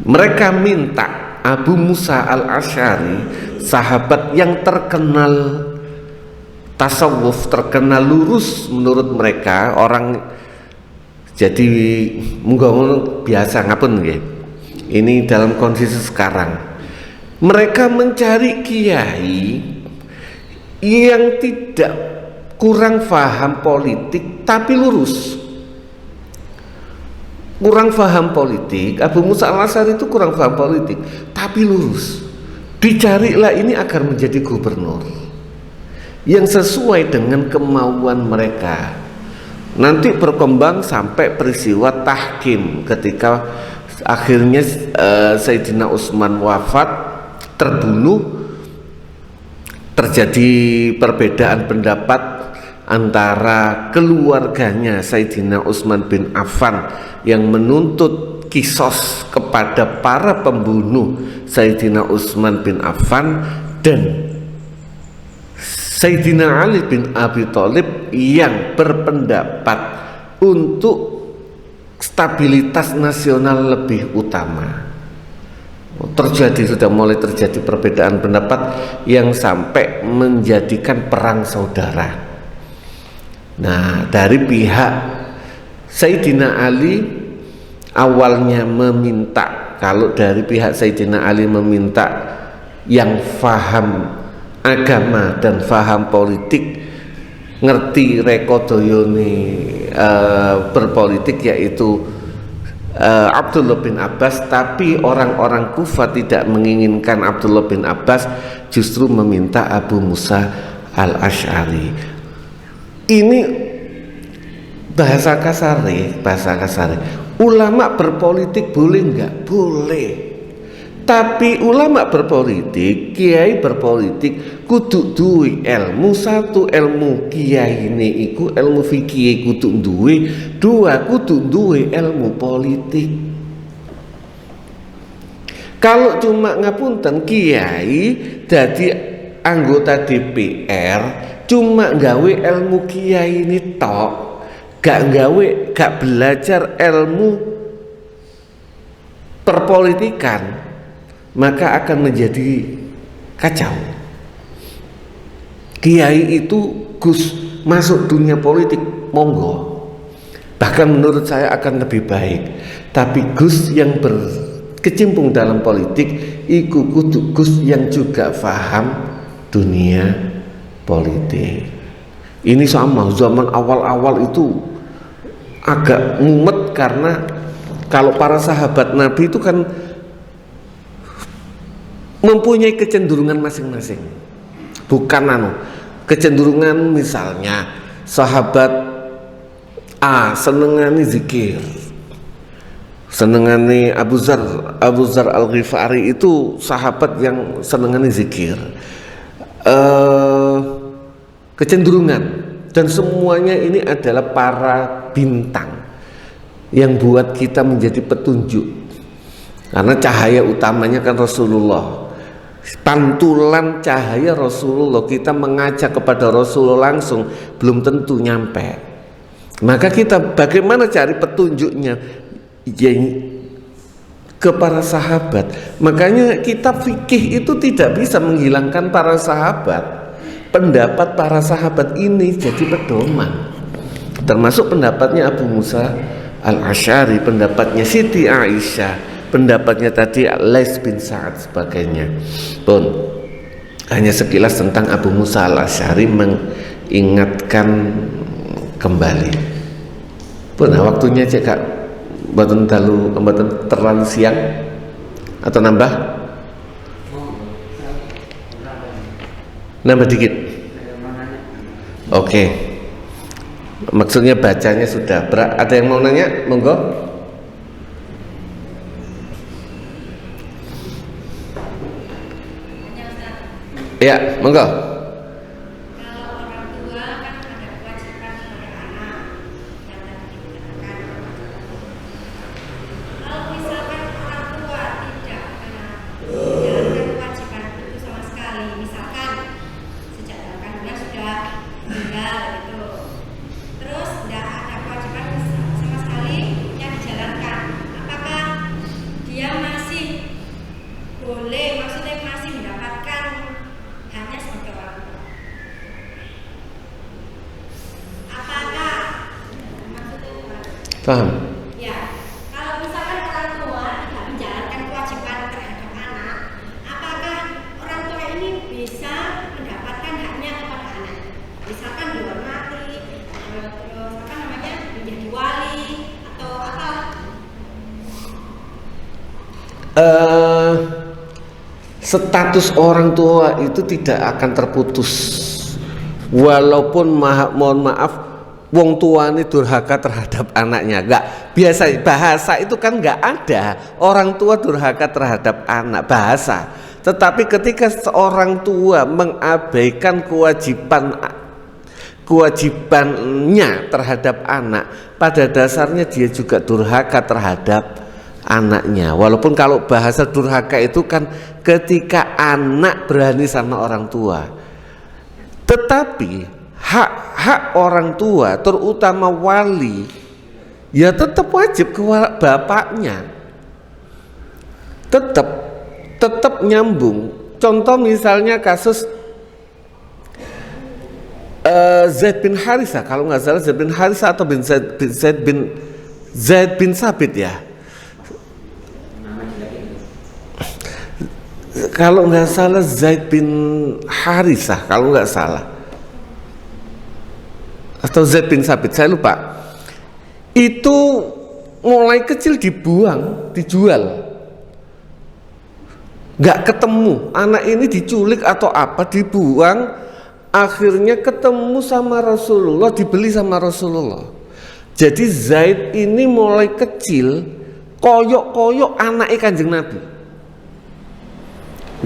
mereka minta Abu Musa al-Asy'ari, sahabat yang terkenal tasawuf, terkenal lurus menurut mereka, orang jadi munggo biasa ngapun nggih. Ini dalam kondisi sekarang Mereka mencari kiai yang tidak kurang paham politik tapi lurus. Kurang paham politik, Abu Musa al-Asy'ari itu kurang paham politik tapi lurus. Dicarilah ini agar menjadi gubernur yang sesuai dengan kemauan mereka. Nanti berkembang sampai peristiwa tahkim ketika akhirnya Sayyidina Utsman wafat, terbunuh, terjadi perbedaan pendapat antara keluarganya Sayyidina Utsman bin Affan yang menuntut kisos kepada para pembunuh Sayyidina Utsman bin Affan dan Sayyidina Ali bin Abi Thalib yang berpendapat untuk stabilitas nasional lebih utama. Sudah mulai terjadi perbedaan pendapat yang sampai menjadikan perang saudara. Nah, dari pihak Sayyidina Ali awalnya meminta, kalau dari pihak Sayyidina Ali meminta yang faham agama dan faham politik, ngerti rekodoyone berpolitik, yaitu Abdullah bin Abbas, tapi orang-orang Kufah tidak menginginkan Abdullah bin Abbas, justru meminta Abu Musa al-Asy'ari. Ini bahasa kasar. Ulama berpolitik boleh enggak? Boleh. Tapi ulama berpolitik, kiai berpolitik kudu duwe ilmu. Satu, ilmu kiai ini iku ilmu fikih kudu duwe. Dua, kudu duwe ilmu politik. Kalau cuma ngapunten kiai dadi anggota DPR cuma gawe ilmu kiai ini tok, gak belajar ilmu perpolitikan, maka akan menjadi kacau. Kiai itu Gus masuk dunia politik, monggo, bahkan menurut saya akan lebih baik. Tapi Gus yang berkecimpung dalam politik iku kudu Gus yang juga paham dunia politik. Ini sama zaman awal-awal itu agak mumet, karena kalau para sahabat Nabi itu kan mempunyai kecenderungan masing-masing. Bukan kecenderungan, misalnya sahabat A senengane zikir, senengane Abu Zar Al-Ghifari itu sahabat yang senengane zikir, kecenderungan, dan semuanya ini adalah para bintang yang buat kita menjadi petunjuk, karena cahaya utamanya kan Rasulullah. Pantulan cahaya Rasulullah, kita mengajak kepada Rasulullah langsung belum tentu nyampe. Maka kita bagaimana cari petunjuknya ke para sahabat. Makanya kitab fikih itu tidak bisa menghilangkan para sahabat. Pendapat para sahabat ini jadi pedoman, termasuk pendapatnya Abu Musa al-Asy'ari, pendapatnya Siti Aisyah, pendapatnya tadi Lais bin Sa'ad sebagainya. Pun hanya sekilas tentang Abu Musa al-Asy'ari mengingatkan kembali. Pun waktunya cek Kak, mboten terlalu siang atau nambah dikit. Oke. Maksudnya bacanya sudah. Ada yang mau nanya? Monggo. Ya, monggo. Kalau orang tua kan ada kewajiban kepada anak yang tadi dikatakan. Kalau misalkan orang tua tidak menjalankan kewajiban itu sama sekali, misalkan sejak dalam kandungan sudah meninggal gitu, terus tidak ada kewajiban sama sekali yang dijalankan, apakah dia masih boleh, maksudnya masih mendapatkan hanya sebagai orang tua? Apakah maksudnya Paham? ya, kalau misalkan orang tua tidak menjalankan kewajiban terhadap anak, apakah status orang tua itu tidak akan terputus, walaupun mohon maaf wong tua ini durhaka terhadap anaknya. Enggak, biasa bahasa itu kan enggak ada orang tua durhaka terhadap anak, bahasa. Tetapi ketika seorang tua mengabaikan kewajibannya terhadap anak, pada dasarnya dia juga durhaka terhadap anaknya. Walaupun kalau bahasa durhaka itu kan ketika anak berani sama orang tua, tetapi hak orang tua terutama wali ya tetap wajib ke bapaknya, tetap nyambung. Contoh misalnya kasus Zaid bin Harithah, kalau nggak salah Zaid bin Harithah atau Zaid bin Sabit ya, kalau nggak salah Zaid bin Harithah kalau nggak salah, atau Zaid bin Sabit, saya lupa. Itu mulai kecil dibuang, dijual, nggak ketemu. Anak ini diculik atau apa, dibuang. Akhirnya ketemu sama Rasulullah, dibeli sama Rasulullah. Jadi Zaid ini mulai kecil koyok-koyok anaknya Kanjeng Nabi.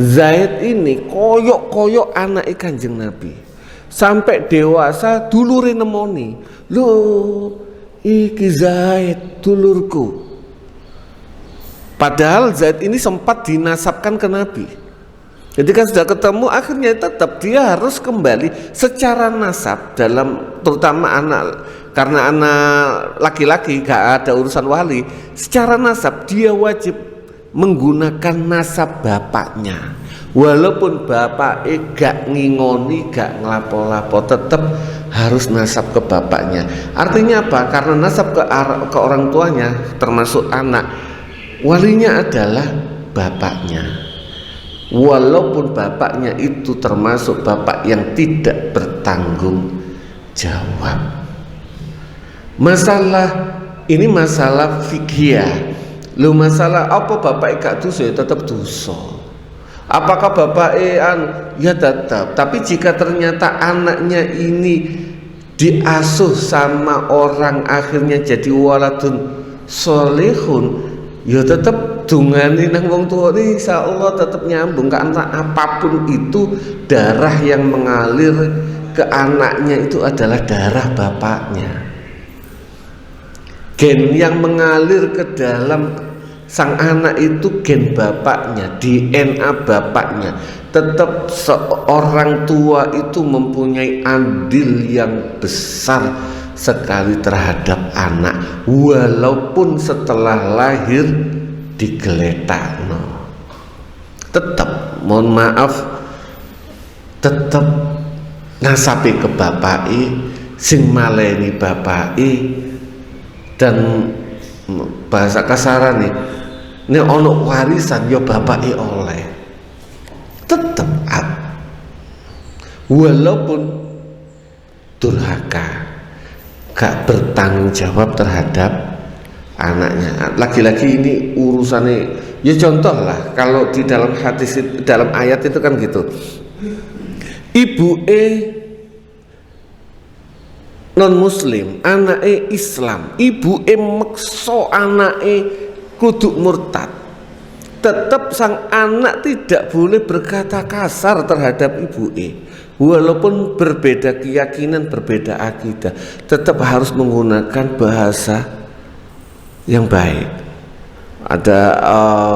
Zaid ini koyok-koyok anaknya Kanjeng Nabi. Sampai dewasa dulure nemoni, "Loh, iki Zaid dulurku." Padahal Zaid ini sempat dinasabkan ke Nabi. Ketika sudah ketemu, akhirnya tetap dia harus kembali secara nasab, dalam terutama anak, karena anak laki-laki gak ada urusan wali. Secara nasab dia wajib menggunakan nasab bapaknya, walaupun bapaknya gak ngingoni, gak ngelapo-lapo, tetap harus nasab ke bapaknya. Artinya apa? Karena nasab ke orang tuanya termasuk anak, walinya adalah bapaknya, walaupun bapaknya itu termasuk bapak yang tidak bertanggung jawab. Masalah ini masalah fikih. Lu masalah apa bapak gak dosa ya tetap dosa. Apakah bapak ya tetap. Tapi jika ternyata anaknya ini diasuh sama orang akhirnya jadi waladun solihun, ya tetap dungani nang wong tua ini insyaallah tetap nyambung. Karena apapun itu darah yang mengalir ke anaknya itu adalah darah bapaknya. Gen yang mengalir ke dalam sang anak itu gen bapaknya, DNA bapaknya. Tetap seorang tua itu mempunyai andil yang besar sekali terhadap anak, walaupun setelah lahir digeletakno. Tetap mohon maaf, tetap ngasapi ke bapaki, sing maleni bapaki. Dan bahasa kasaran nih, ini ono warisan ya bapaki oleh, tetap walaupun durhaka, gak bertanggung jawab terhadap anaknya. Lagi-lagi ini urusannya ya, contoh lah kalau di dalam hadis, dalam ayat itu kan gitu, ibu non muslim, anake Islam, ibu mekso anake kudu murtad, tetap sang anak tidak boleh berkata kasar terhadap ibu walaupun berbeda keyakinan, berbeda akidah, tetap harus menggunakan bahasa yang baik. Ada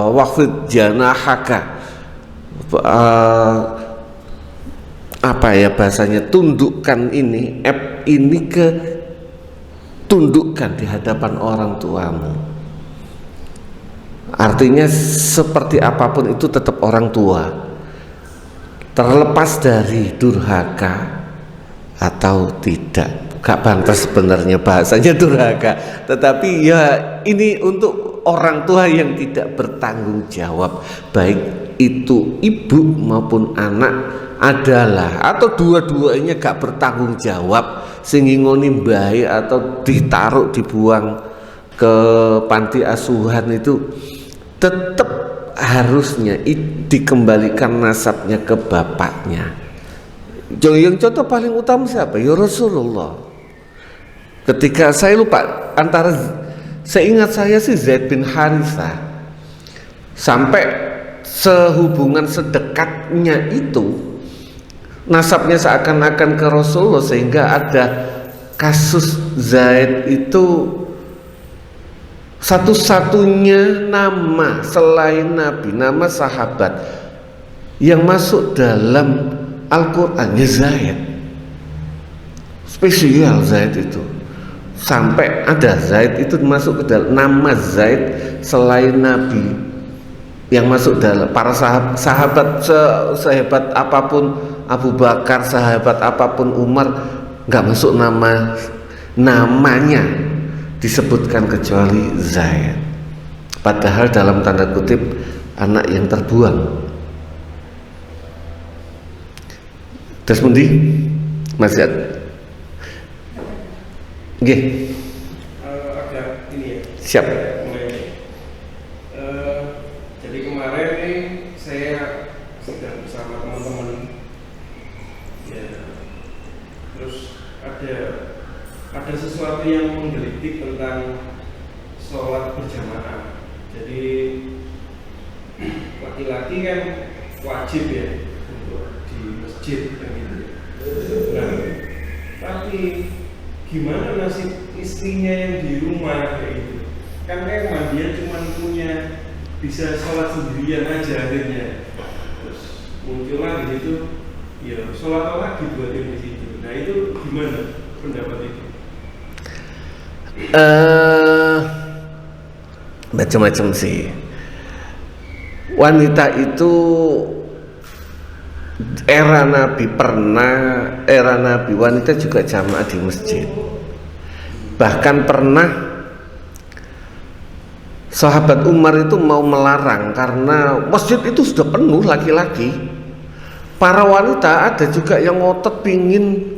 waqfid janahaka, apa ya bahasanya, tundukkan ini tundukkan di hadapan orang tuamu. Artinya seperti apapun itu tetap orang tua, terlepas dari durhaka atau tidak. Gak pantas sebenarnya bahasanya durhaka, tetapi ya ini untuk orang tua yang tidak bertanggung jawab, baik itu ibu maupun anak adalah, atau dua-duanya gak bertanggung jawab, sing ngingoni mbahe atau ditaruh dibuang ke panti asuhan, itu tetap harusnya dikembalikan nasabnya ke bapaknya. Yang contoh paling utama siapa? Ya Rasulullah. Ketika saya lupa antara, seingat saya sih Zaid bin Harithah, sampai sehubungan sedekatnya itu nasabnya seakan-akan ke Rasulullah, sehingga ada kasus Zaid itu satu-satunya nama selain Nabi, nama sahabat yang masuk dalam Al-Quran ya Zaid. Spesial Zaid itu, sampai ada Zaid itu masuk ke dalam nama Zaid selain Nabi yang masuk dalam para sahabat sehebat apapun Abu Bakar, sahabat apapun Umar, nggak masuk namanya disebutkan kecuali Zaid. Padahal dalam tanda kutip anak yang terbuang. Terus mundi masih ada. Oke. Agak ini ya. Siap. Jadi kemarin nih saya sedang bersama teman-teman. Ya. Terus ada sesuatu yang menggelitik tentang sholat berjamaah. Jadi laki-laki kan wajib ya untuk di masjid kan gitu. Nah, tapi gimana nasib istrinya yang di rumah kayak gitu? Kan emang dia cuma punya bisa sholat sendirian aja akhirnya. Terus muncul lagi itu, ya sholat lagi buat yang di situ. Nah itu gimana pendapat itu? Macam-macam sih. Wanita itu era Nabi wanita juga jamaah di masjid. Bahkan pernah sahabat Umar itu mau melarang karena masjid itu sudah penuh laki-laki. Para wanita ada juga yang ngotot pingin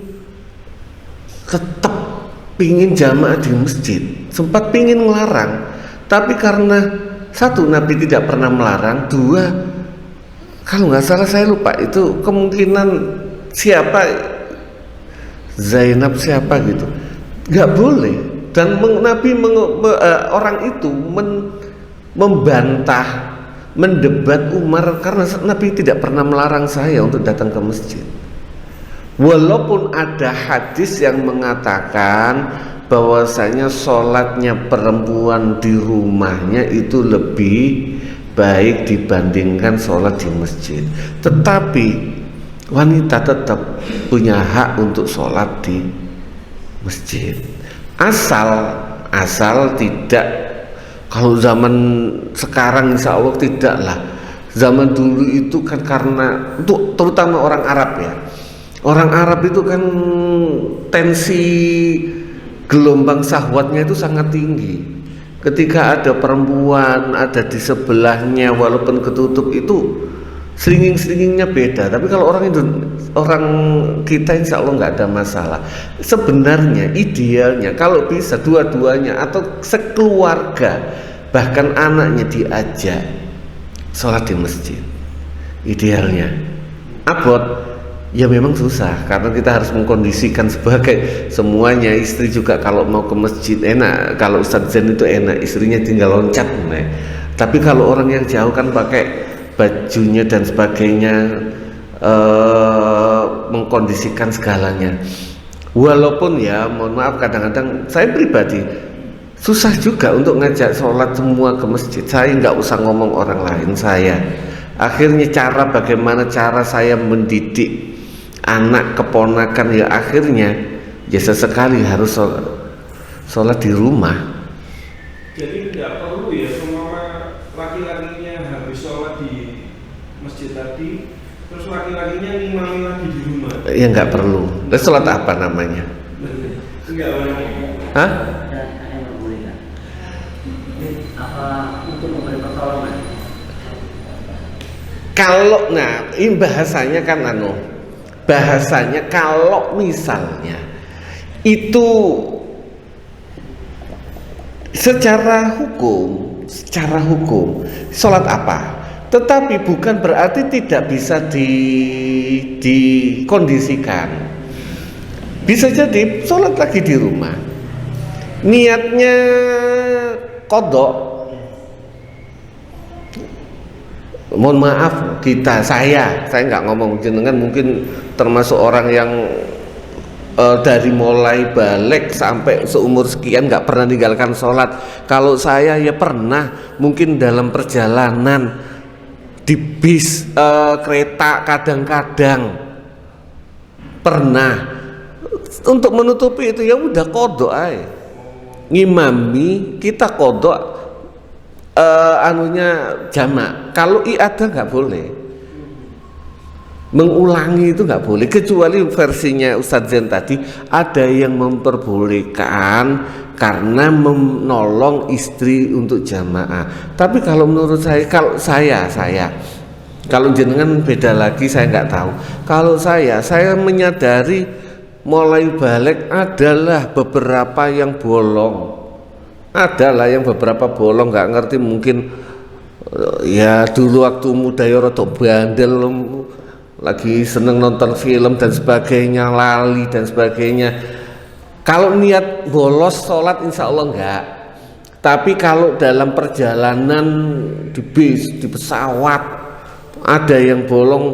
jamaah di masjid, sempat pingin melarang, tapi karena satu, Nabi tidak pernah melarang, dua, kalau nggak salah saya lupa itu kemungkinan siapa, Zainab siapa gitu, nggak boleh. Dan Nabi orang itu membantah, mendebat Umar karena Nabi tidak pernah melarang saya untuk datang ke masjid. Walaupun ada hadis yang mengatakan bahwasanya sholatnya perempuan di rumahnya itu lebih baik dibandingkan sholat di masjid, tetapi wanita tetap punya hak untuk sholat di masjid, asal tidak, kalau zaman sekarang insya Allah tidaklah. Zaman dulu itu kan karena untuk terutama orang Arab ya, orang Arab itu kan tensi gelombang syahwatnya itu sangat tinggi. Ketika ada perempuan ada di sebelahnya walaupun ketutup itu seringing-seringingnya beda. Tapi kalau orang kita insya Allah nggak ada masalah. Sebenarnya idealnya kalau bisa dua-duanya atau sekeluarga bahkan anaknya diajak sholat di masjid. Idealnya abot. Ya memang susah karena kita harus mengkondisikan sebagai semuanya. Istri juga kalau mau ke masjid enak, kalau Ustadz Zain itu enak, istrinya tinggal loncat. Nah. Tapi kalau orang yang jauh kan pakai bajunya dan sebagainya, mengkondisikan segalanya. Walaupun ya mohon maaf kadang-kadang saya pribadi susah juga untuk ngajak sholat semua ke masjid. Saya nggak usah ngomong orang lain, saya akhirnya bagaimana cara saya mendidik anak keponakan ya akhirnya ya sesekali harus sholat di rumah. Jadi tidak perlu ya semua laki-lakinya habis sholat di masjid tadi terus laki-lakinya ngimami lagi di rumah. Ya nggak perlu. Terus sholat apa namanya? Enggak boleh. Hah? Apa untuk memberi pertolongan? Kalau ini bahasanya kan bahasanya kalau misalnya itu secara hukum sholat apa? Tetapi bukan berarti tidak bisa dikondisikan. Bisa jadi sholat lagi di rumah, niatnya qadha. Mohon maaf, saya nggak ngomong, jenengan mungkin termasuk orang yang dari mulai balik sampai seumur sekian nggak pernah tinggalkan sholat. Kalau saya ya pernah, mungkin dalam perjalanan di bis, kereta, kadang-kadang pernah. Untuk menutupi itu ya udah qadha aja, ngimami kita qadha, jamak. Kalau i'adah nggak boleh, mengulangi itu nggak boleh, kecuali versinya Ustadz Zain tadi ada yang memperbolehkan karena menolong istri untuk jamaah. Tapi kalau menurut saya, kalau jenengan beda lagi, saya nggak tahu. Kalau saya menyadari mulai balik adalah beberapa yang bolong, nggak ngerti, mungkin ya dulu waktu muda ya rada bandel, lagi seneng nonton film dan sebagainya, lali dan sebagainya. Kalau niat bolos sholat insya Allah enggak. Tapi kalau dalam perjalanan di bis, di pesawat ada yang bolong,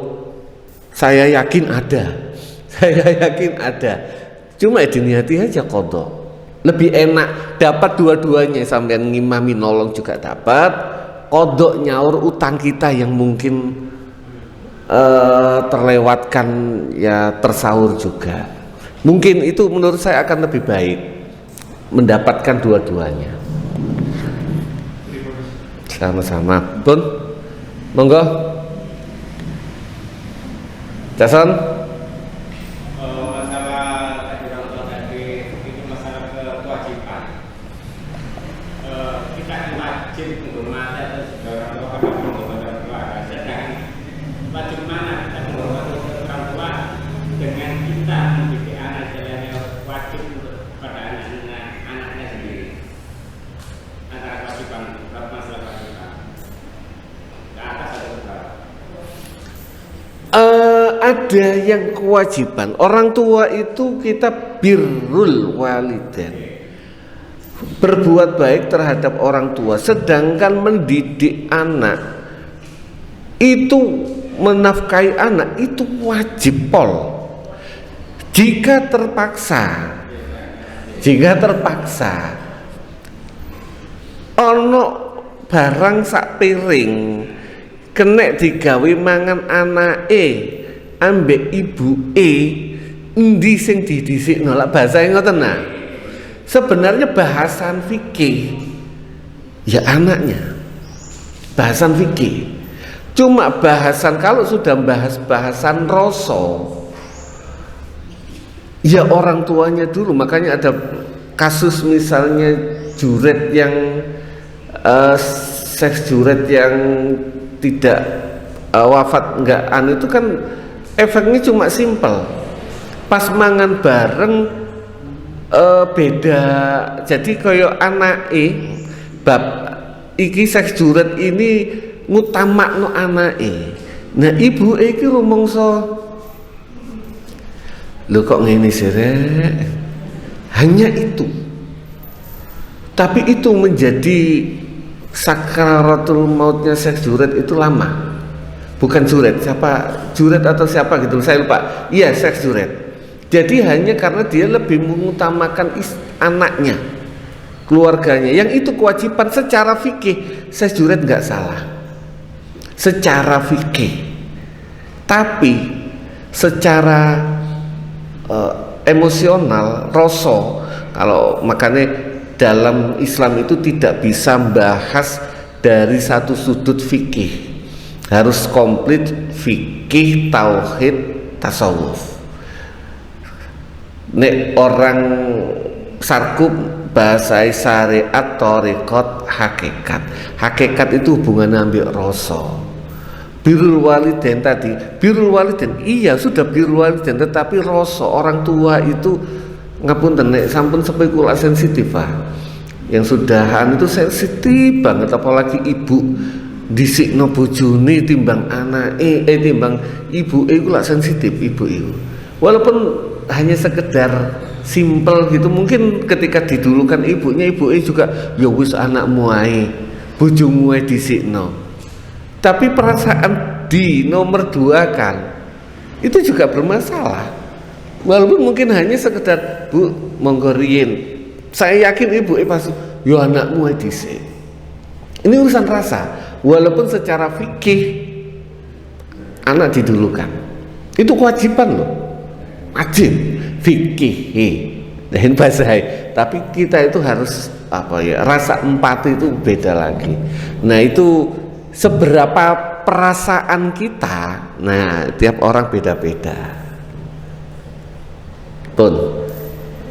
saya yakin ada. Cuma diniati aja qadha. Lebih enak, dapat dua-duanya, sampean ngimami nolong juga dapat, qadha nyaur utang kita yang mungkin terlewatkan, ya tersaur juga. Mungkin itu menurut saya akan lebih baik mendapatkan dua-duanya. Sama-sama. Pun monggo Jason. Ada yang kewajiban orang tua itu kita birrul walidain, berbuat baik terhadap orang tua, sedangkan mendidik anak itu, menafkahi anak itu wajib pol. Jika terpaksa ono barang sak piring kenek digawe mangan anake ambek ibu endi sing didhisikno, lak bahasa ngoten nah. Sebenarnya bahasan fikih ya anaknya, bahasan fikih. Cuma bahasan, kalau sudah bahas bahasan rasa ya orang tuanya dulu. Makanya ada kasus misalnya juret yang seks juret yang tidak wafat, enggak itu kan efeknya cuma simpel, pas mangan bareng beda. Jadi koyo anake bab iki seks juret ini ngutamakno anake. Nah ibu iki rumangsa lho kok ngene sih rek, hanya itu. Tapi itu menjadi sakaratul mautnya seks juret itu lama. Bukan juret, siapa juret atau siapa gitu, saya lupa. Iya, seks juret. Jadi hanya karena dia lebih mengutamakan anaknya, keluarganya, yang itu kewajiban secara fikih. Seks juret nggak salah secara fikih, tapi secara emosional, rasa, kalau makanya dalam Islam itu tidak bisa membahas dari satu sudut fikih, harus komplit fikih, tauhid, tasawuf. Nek orang sarkup bahasa syariat, thariqat, hakikat. Hakikat itu hubungan ambil rasa. Birrul walidain tadi, birrul walidain iya sudah birrul walidain, tetapi rasa orang tua itu ngapunten nek sampun spekula sensitif, Pak. Yang sudahan itu sensitif banget, apalagi ibu dhisikno bojone timbang anake timbang ibuke iku lak sensitif ibu iku. Walaupun hanya sekedar simpel gitu, mungkin ketika didulukan ibunya juga ya wis anakmu ae, bojomu ae dhisikno. Tapi perasaan di nomor dua kan itu juga bermasalah. Walaupun mungkin hanya sekedar bu monggo riyin, saya yakin ibu pasti yo anakmu ae dhisik. Ini urusan rasa. Walaupun secara fikih anak didulukan, itu kewajiban loh, wajib fikih dan bahasa. Tapi kita itu harus apa ya, rasa empati itu beda lagi. Nah itu seberapa perasaan kita, nah tiap orang beda-beda. Pun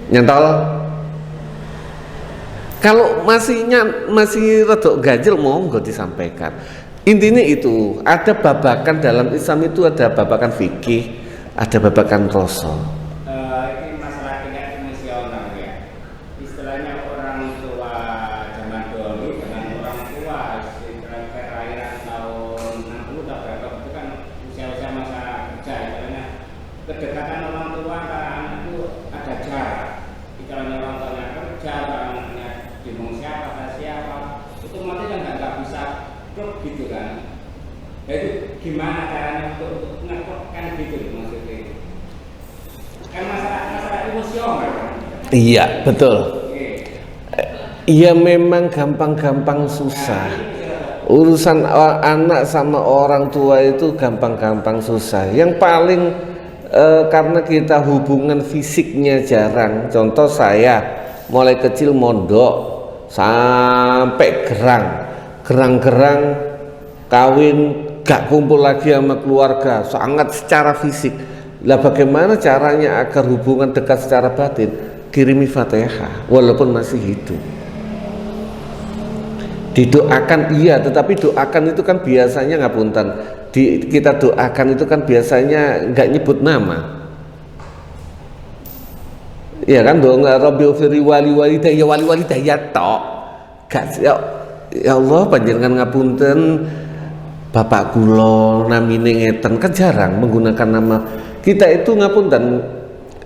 nyantol. Kalau masih rodok ganjel monggo disampaikan. Intinya itu ada babakan dalam Islam, itu ada babakan fikih, ada babakan rasa. Ini masalah tingkat emosional ya. Istilahnya orang tua zaman dulu dengan orang tua setelah kelahiran tahun 60 atau berapa itu kan usia-usia masa kerja, istilahnya kedekatan orang tua antara anak itu ada jarak. Istilahnya orang tuanya kerja, anaknya bingung siapa, itu mati nggak bisa klub gitu kan. Nah, itu gimana caranya untuk ngeklubkan gitu maksudnya? Kan masalah emosional kan? Iya betul. Iya memang gampang-gampang susah. Urusan anak sama orang tua itu gampang-gampang susah. Yang paling karena kita hubungan fisiknya jarang. Contoh saya mulai kecil mondok sampai gerang-gerang kawin, gak kumpul lagi sama keluarga, sangat secara fisik. Lah bagaimana caranya agar hubungan dekat secara batin? Kirimi Fatihah walaupun masih hidup. Didoakan iya, tetapi doakan itu kan biasanya ngapunten. Kita doakan itu kan biasanya nggak nyebut nama. Iya kan, dong Rabbi ufiri wali walidayya tok. Gak ya Allah panjenengan ngapunten bapak kula namine ngeten, kan jarang menggunakan nama. Kita itu ngapunten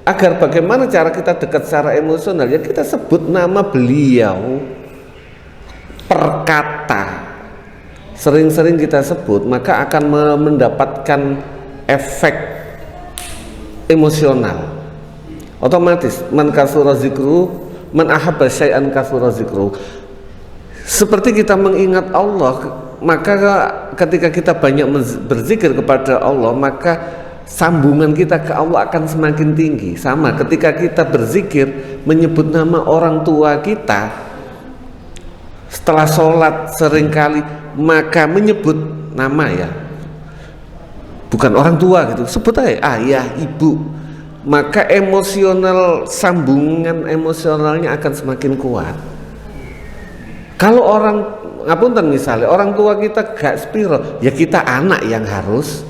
agar bagaimana cara kita dekat secara emosional, ya kita sebut nama beliau per kata. Sering-sering kita sebut, maka akan mendapatkan efek emosional. Otomatis man kasura zikru, man ahabba syai'an kasura zikru. Seperti kita mengingat Allah, maka ketika kita banyak berzikir kepada Allah, maka sambungan kita ke Allah akan semakin tinggi. Sama ketika kita berzikir menyebut nama orang tua kita setelah sholat seringkali, maka menyebut nama ya, bukan orang tua gitu, sebut aja ayah, ibu, maka emosional, sambungan emosionalnya akan semakin kuat. Kalau orang ngapunten misalnya orang tua kita gak spiro, ya kita anak yang harus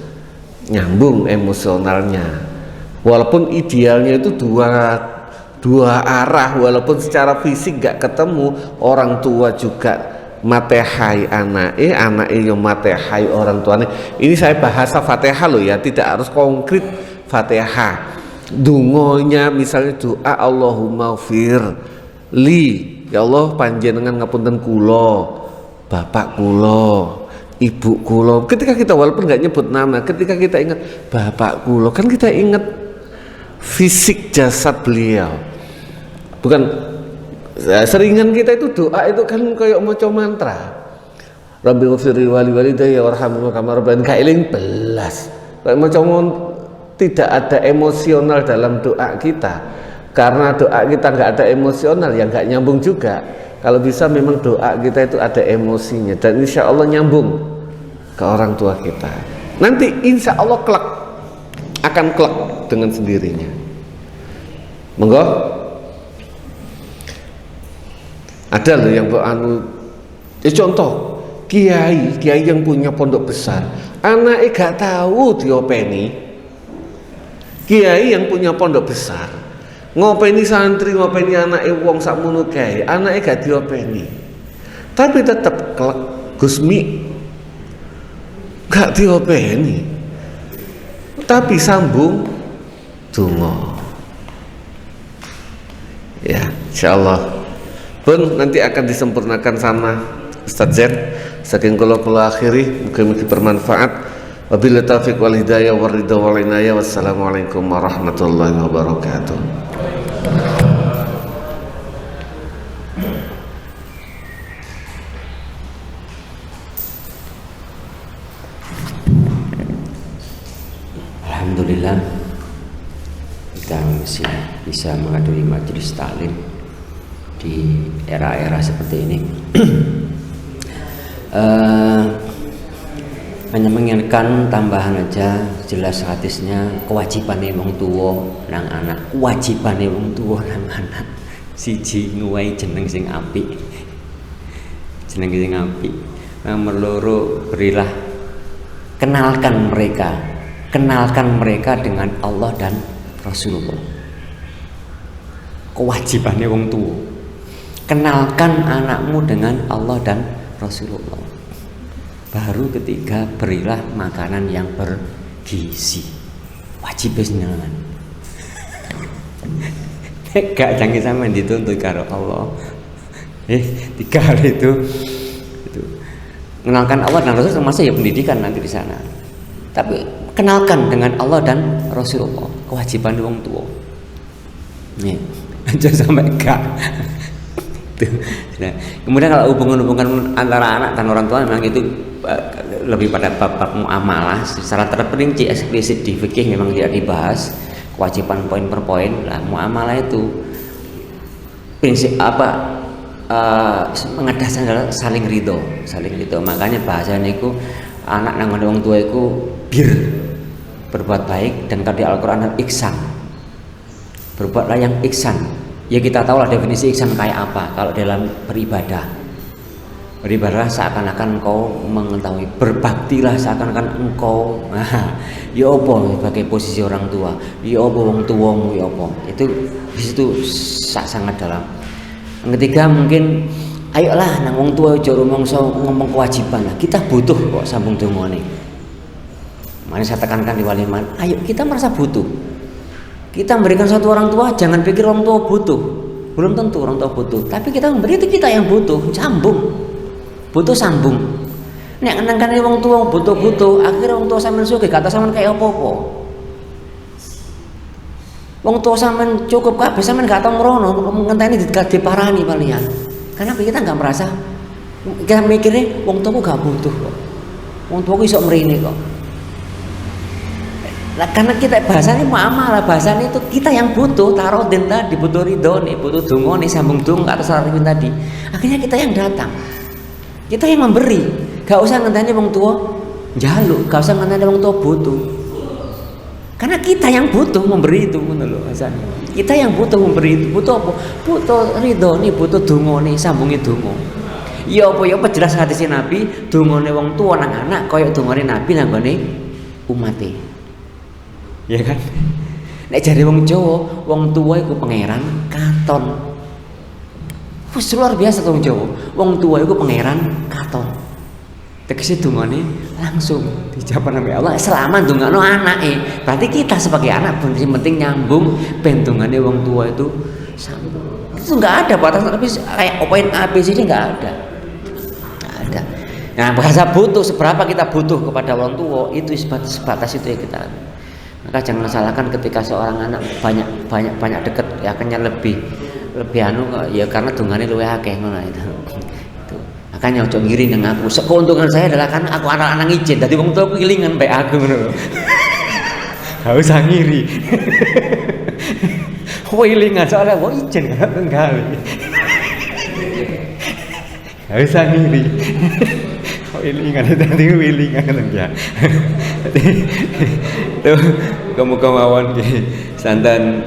nyambung emosionalnya. Walaupun idealnya itu dua arah, walaupun secara fisik gak ketemu, orang tua juga matehai anake yo matehai orang tuanya. Ini saya bahasa Fatihah loh ya, tidak harus konkret Fatihah. Dungonya misalnya doa Allahumma fir li, ya Allah panjenengan ngapunten kula, bapak kula, ibu kula. Ketika kita walaupun nggak nyebut nama, ketika kita ingat bapak kula, kan kita ingat fisik jasad beliau. Bukan seringan kita itu doa itu kan kayak maca mantra. Rabbi ghfirli wali walidayya warhamhuma kama rabbayani kailing belas. Kayak maca tidak ada emosional dalam doa kita. Karena doa kita nggak ada emosional, ya nggak nyambung juga. Kalau bisa memang doa kita itu ada emosinya, dan insya Allah nyambung ke orang tua kita. Nanti insya Allah kelak akan kelak dengan sendirinya. Monggo. Ada loh yang contoh kiai yang punya pondok besar, anaknya gak tahu diopeni. Kiai yang punya pondok besar ngopeni santri, ngopeni anake wong sakmono kae, anake gak diopeni. Tapi tetap kelek Gusmi gak diopeni, tapi sambung donga. Ya, insyaallah pun nanti akan disempurnakan sama Ustaz Zain. Saking kula akhiri, mugi-mugi bermanfaat. Wabillahi taufiq wal hidayah war ridha wal inayah. Wassalamualaikum warahmatullahi wabarakatuh. Alhamdulillah kita masih bisa menghadiri majelis taklim di era-era seperti ini. Hanya mengingatkan tambahan aja, jelas hadisnya kewajibane wong tuwa nang anak, kewajibane wong tuwa nang anak. Siji nguwahi jeneng sing apik. Jeneng sing apik. Nomor loro, berilah kenalkan mereka dengan Allah dan Rasulullah. Kewajibannya wong tua, kenalkan anakmu dengan Allah dan Rasulullah. Baru ketiga, berilah makanan yang bergizi. Wajib jenengan. Gak jangan sampai dituntut karo Allah. Tiga hal itu. Kenalkan Allah dan Rasul termasuk ya pendidikan nanti di sana. Tapi kenalkan dengan Allah dan Rasulullah, kewajiban wong tua. Nih, aja sampai gak. Kemudian kalau hubungan antara anak dan orang tua memang itu lebih pada bab muamalah secara terperinci eksplisit di fikih memang tidak dibahas kewajiban poin per poin lah. Muamalah itu prinsip apa mengadaskan adalah saling ridho. Makanya bahasanya itu anak nang wong tua itu berbuat baik, dan kalau di Al-Quran ada ihsan, berbuatlah yang ihsan. Ya kita tahu lah definisi ihsan kayak apa. Kalau dalam beribadah seakan-akan engkau mengetahui, berbaktilah seakan-akan engkau ya apa sebagai posisi orang tua, ya apa wong tuamu, ya apa itu disitu sangat dalam. Yang ketiga mungkin ayolah nang wong tua aja ngomong kewajiban lah, kita butuh kok sambung dongane. Makanya saya tekankan di waliman, ayo kita merasa butuh. Kita memberikan suatu orang tua, jangan pikir orang tua butuh. Belum tentu orang tua butuh, tapi kita memberi itu kita yang butuh, butuh sambung. Nek nang wong tua butuh, akhirnya wong tua sampean sugih, kata sampean kayak apa-apa. Wong tua sampean cukup kabeh, sampean gak tau merono, ngenteni diparani palingan. Karena kita nggak merasa, kita mikirnya wong tuaku gak butuh kok. Wong tuaku iso mrene kok. Nah, karena kita bahasanya muamalah, bahasanya itu kita yang butuh, taruh den tadi, butuh ridho nih, butuh dungo nih, sambung dung atau sarafin tadi. Akhirnya kita yang datang, kita yang memberi. Gak usah ngenteni wong tua jaluk, gak usah ngenteni wong tua butuh. Karena kita yang butuh memberi itu, kita yang butuh memberi itu. Butuh apa? Butuh ridho nih, butuh dungo nih, sambungi dungo. Ya apa jelas hadis Nabi, dungone wong tua nang anak koyo dungone Nabi nang gone umate. Ya kan? Nek jare wong Jawa, wong tua iku pangeran katon. Wis luar biasa wong Jawa. Wong tua iku pangeran katon. Tegese dungane langsung dijawab nang Allah selama ndongakno anake. Berarti kita sebagai anak penting nyambung ben dungane wong tua itu sambung. Itu enggak ada batas, tapi kayak poin ABC ini enggak ada. Nah, bahasa butuh, seberapa kita butuh kepada orang tua itu sebatas itu ya kita. Maka jangan salahkan ketika seorang anak banyak deket, ya akhirnya lebih anu ya karena dungane luwih akeh ngono itu. Makanya ojo ngiri nang aku. Keuntungan saya adalah kan aku anak-anak izin, dadi wong tuaku kelingan bae aku ngono. Gak usah ngiri. Wilingan soalnya kok izin kan tenggal. Gak usah ngiri. Wilingan tadi wilingan ya. Tuh kamu mawon santan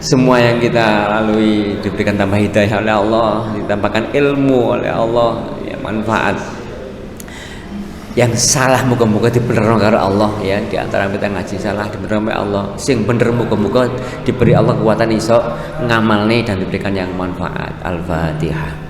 semua yang kita lalui diberikan tambah hidayah oleh Allah, ditambahkan ilmu oleh Allah, ya manfaat. Yang salah muga-muga dibenerno karo Allah ya, di antara kita ngaji salah dibenerno oleh Allah. Sing bener muga-muga diberi Allah kekuatan iso ngamalne dan diberikan yang manfaat. Al-Fatihah.